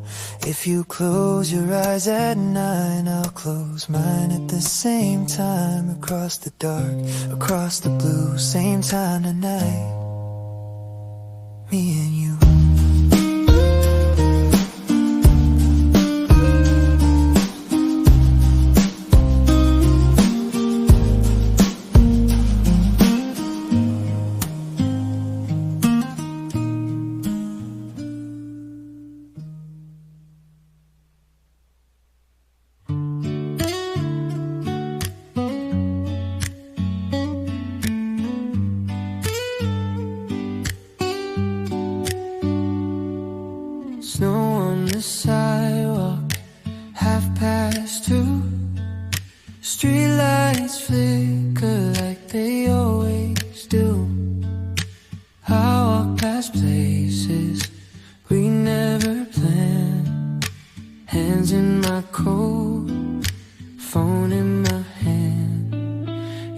Speaker 3: If you close your eyes at 9, I'll close mine at the same time. Across the dark, across the blue, same time tonight. Me and you. Snow on the sidewalk, 2:30. Streetlights flicker like they always do. I walk past places we never planned. Hands in my coat, phone in my hand.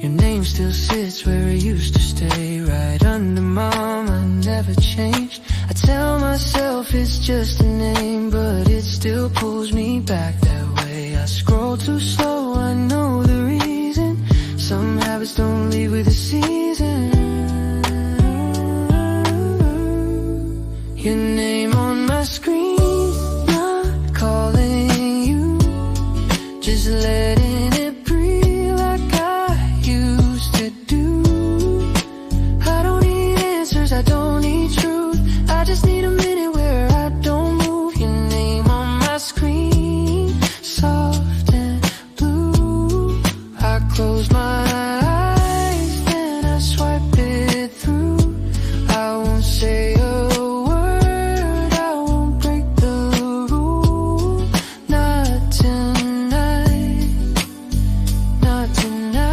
Speaker 3: Your name still sits where it used to stay, right under Mom. I never changed. I tell myself it's just a name, but it still pulls me back that way. I scroll too slow, I know the reason. Some habits don't leave with the season. Your name on my screen, not calling you, just letting it breathe like I used to do. I don't need answers, I don't need truth. I just need a minute where I don't move. Your name on my screen, soft and blue. I close my eyes, then I swipe it through. I won't say a word, I won't break the rule. Not tonight, not tonight.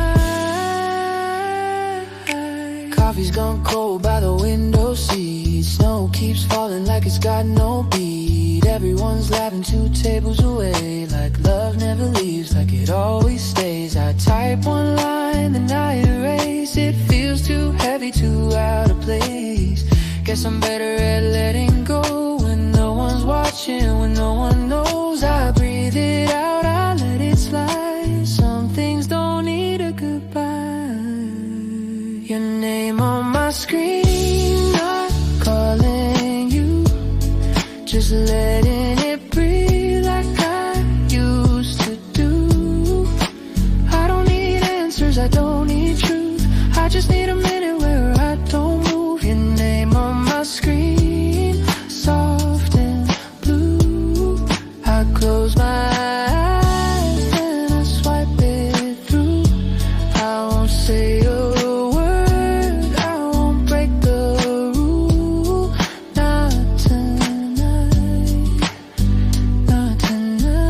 Speaker 3: Coffee's gone cold by the window seat. Snow keeps falling like it's got no beat. Everyone's laughing 2 tables away, like love never leaves, like it always stays. I type one line, then I erase. It feels too heavy, too out of place. Guess
Speaker 1: guess I'm better at letting go. When no one's watching, when no one knows, I breathe it out, I let it slide. Some things don't need a goodbye. Your name on my screen, not calling you, just letting it breathe like I used to do. I don't need answers, I don't need truth, I just need a minute where I don't move. Your name on my screen, soft and blue. I close my eyes and I swipe it through. I won't say a word, I won't break the rule. Not tonight, not tonight.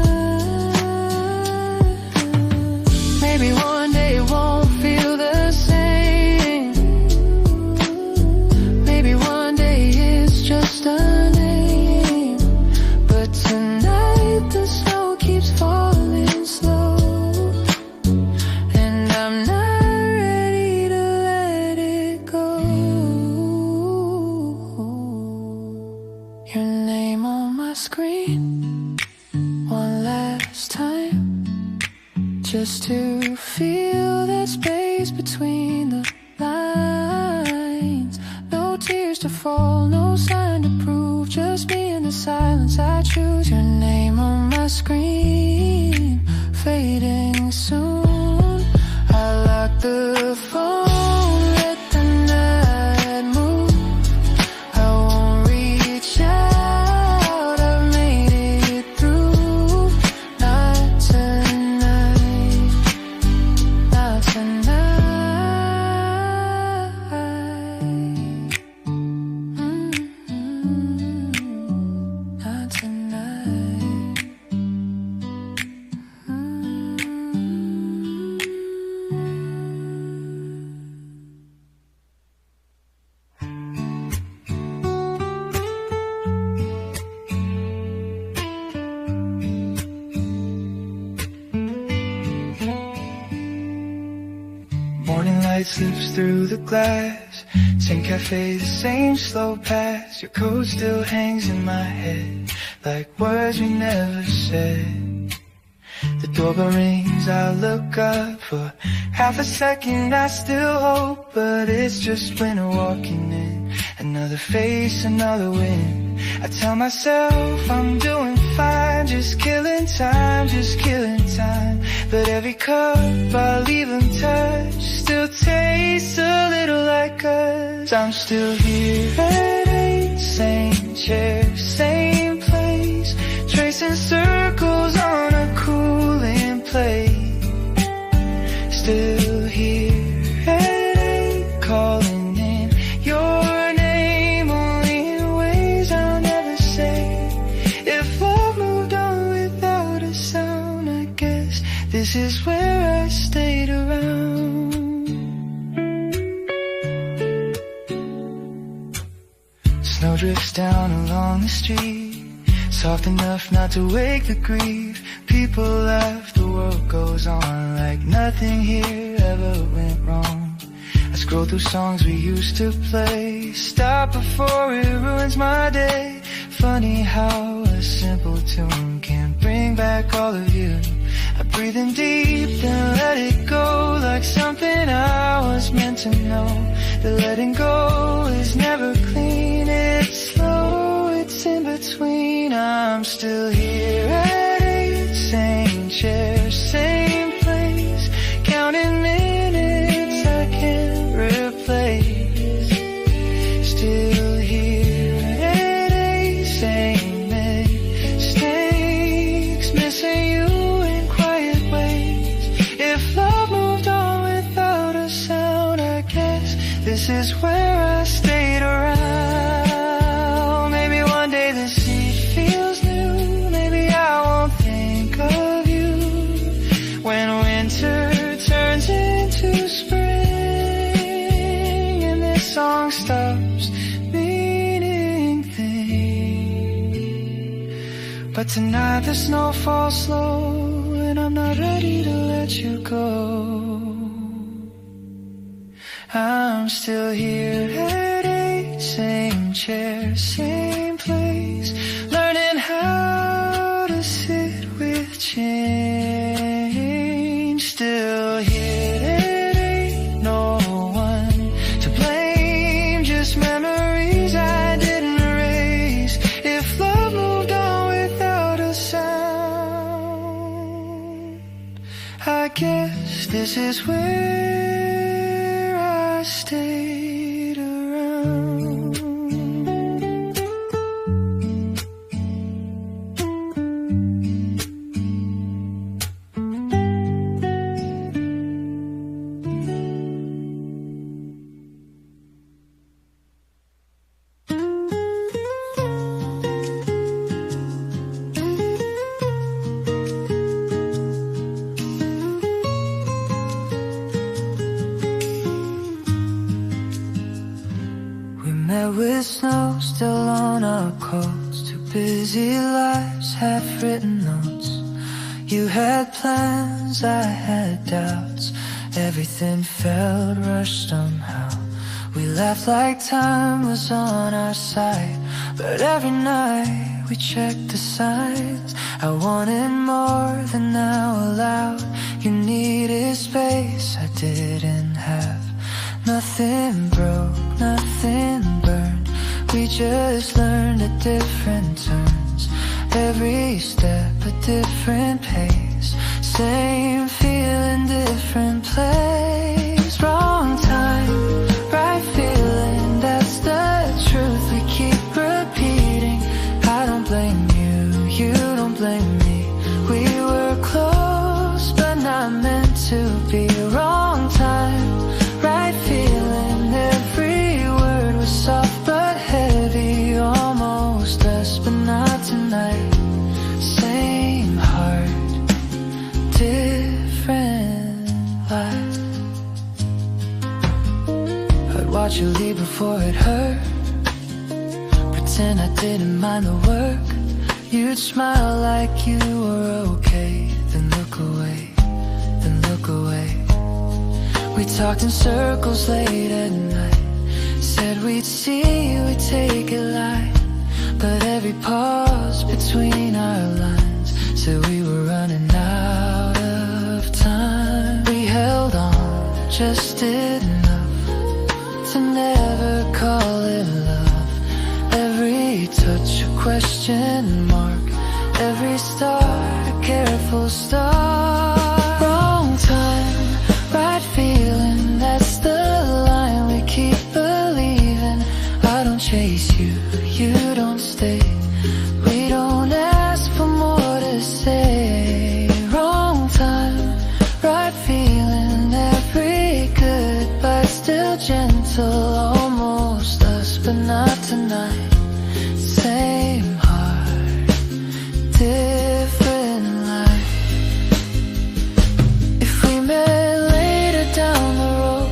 Speaker 1: Maybe one day it won't feel the same. Maybe one day it's just a name. But tonight the snow keeps falling slow, and I'm not ready to let it go. Your name on my screen, one last time, just to feel that space between the lines. No tears to fall, no sign to prove, just me in the silence. I choose your name on my screen, fading soon. I lock the phone, let the night move. I won't reach out, I've made it through. Not tonight, not tonight. Not tonight.
Speaker 3: Morning light slips through the glass. Same cafe, the same slow pass. Your coat still hangs in my head like words we never said. The doorbell rings, I look up. For half a second I still hope, but it's just winter walking in. Another face, another win. I tell myself I'm doing fine, just killing time, just killing time. But every cup I leave untouched still tastes a little like us. I'm still here at 8, same chair, same place, tracing circles on a cooling plate. Still here at 8, calling in your name, only in ways I'll never say. If love moved on without a sound, I guess this is where I stayed around. Snow drifts down along the street, soft enough not to wake the grief. People laugh, the world goes on like nothing here ever went wrong. I scroll through songs we used to play, stop before it ruins my day. Funny how a simple tune can bring back all of you. I breathe in deep, then let it go, like something I was meant to know. The letting go is never clean, it's slow, it's in between. I'm still here at 8, same chair, same place, counting minutes I can't replace. Still here at 8, same mistakes, missing you in quiet ways. If love moved on without a sound, I guess this is where I stayed around. Maybe one day the sea feels new, maybe I won't think of you when winter turns into spring and this song stops meaning things. But tonight the snow falls slow and I'm not ready to let you go. I'm still here at 8, same chair, same place, learning how to sit with change. Still here, there ain't no one to blame, just memories I didn't erase. If love moved on without a sound, I guess this is where I stayed around. With snow still on our coats, two busy lives, half-written notes. You had plans, I had doubts. Everything felt rushed somehow. We laughed like time was on our side, but every night we checked the signs. I wanted more than now allowed. You needed space I didn't have. Nothing broke, nothing burned. We just learned at different turns. Every step a different pace. Same feeling, different place. Wrong time, right feeling. That's the truth we keep repeating. I don't blame you, you don't blame me. We were close but not meant to be. Wrong time, right feeling. Every word was soft but heavy. Almost us but not tonight. Same heart, different life. I'd watch you leave before it hurt. Pretend I didn't mind the work. You'd smile like you were okay, then look away, then look away. We talked in circles late at night. Said we'd see, we'd take it light. But every pause between our lines said we were running out of time. We held on just enough to never call it love. Every touch a question mark, every start a careful start. Wrong time, right feeling, that's the line we keep believing. I don't chase you, you don't stay. We don't ask for more to say. Wrong time, right feeling, every goodbye still gentle. Almost us but not tonight. Same heart, different life. If we met later down the road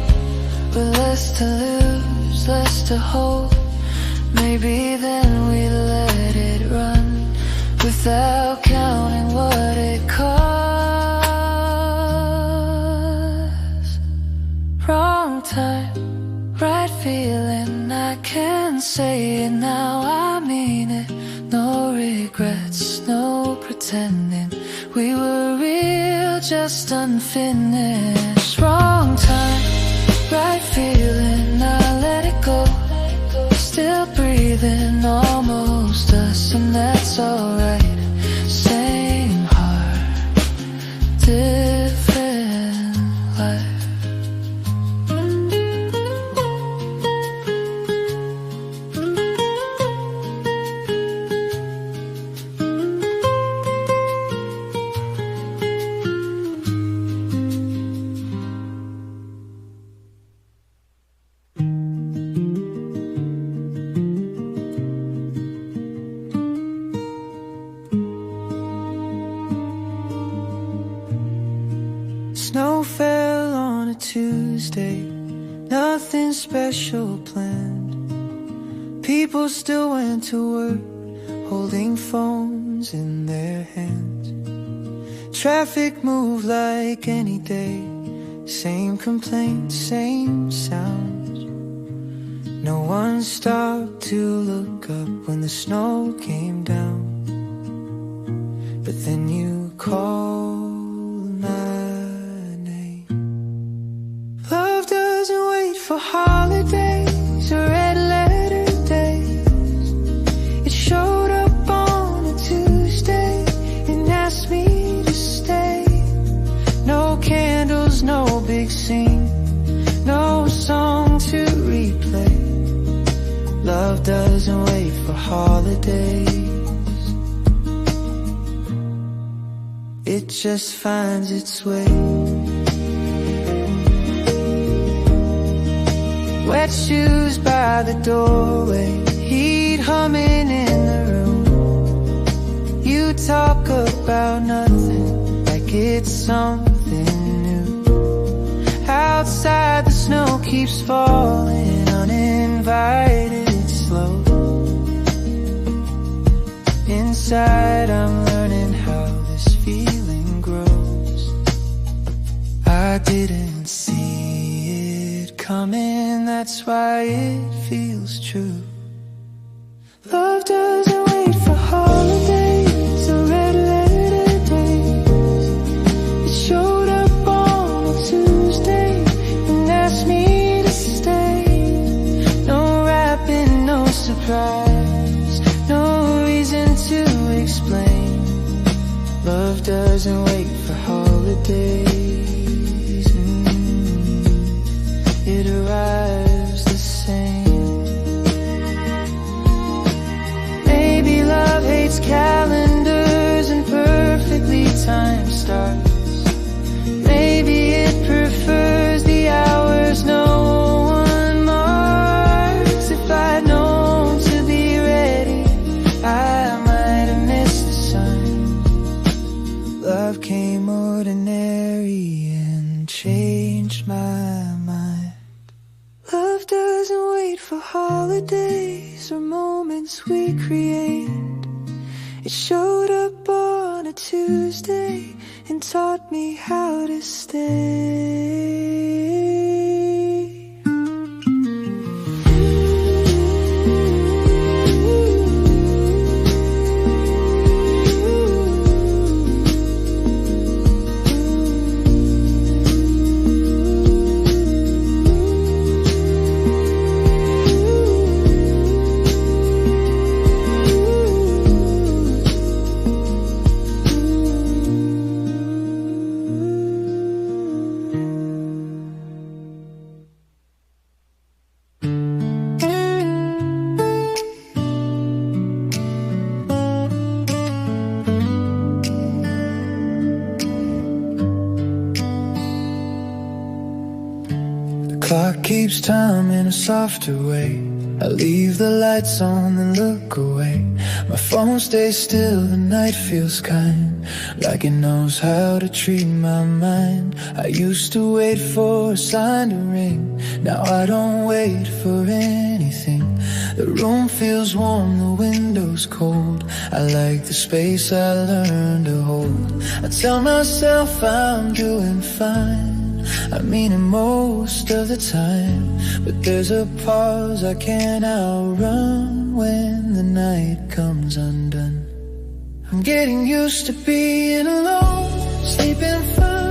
Speaker 3: with less to lose, less to hold, maybe then we'd let it run without counting what it costs. Wrong time, right feeling, I can say it now, I mean it. No regrets, no pretending. We were real, just unfinished. Wrong time, right feeling, I let it go. Still breathing, almost us, and that's alright. Same heart, different life. Snow fell on a Tuesday, nothing special planned. People still went to work, holding phones in their hands. Traffic moved like any day, same complaints, same sounds. No one stopped to look up when the snow came down. But then you called my name. Love doesn't wait for holidays or red letter days. It showed up on a Tuesday and asked me to stay. No candles, no big scene, no song to replay. Love doesn't wait for holidays. It just finds its way. Wet shoes by the doorway, heat humming in the room. You talk about nothing like it's something new. Outside the snow keeps falling uninvited, it's slow. Inside I'm learning how this feeling grows. I didn't see it coming, that's why it feels true. Love doesn't wait for holidays or red letter days. It showed up on a Tuesday and asked me to stay. No wrapping, no surprise, no reason to explain. Love doesn't wait for holidays. It arrives the same. Maybe love hates calendars and perfectly timed starts. Maybe it prefers the hours no one marks. If I'd known to be ready, I might have missed the sign. Love came ordinary and changed my mind. Love doesn't wait for holidays or moments we create. It showed up on a Tuesday and taught me how to stay. Clock keeps time in a softer way. I leave the lights on and look away. My phone stays still, the night feels kind, like it knows how to treat my mind. I used to wait for a sign to ring, now I don't wait for anything. The room feels warm, the window's cold. I like the space I learned to hold. I tell myself I'm doing fine, I mean it most of the time. But there's a pause I can't outrun when the night comes undone. I'm getting used to being alone, sleeping fine.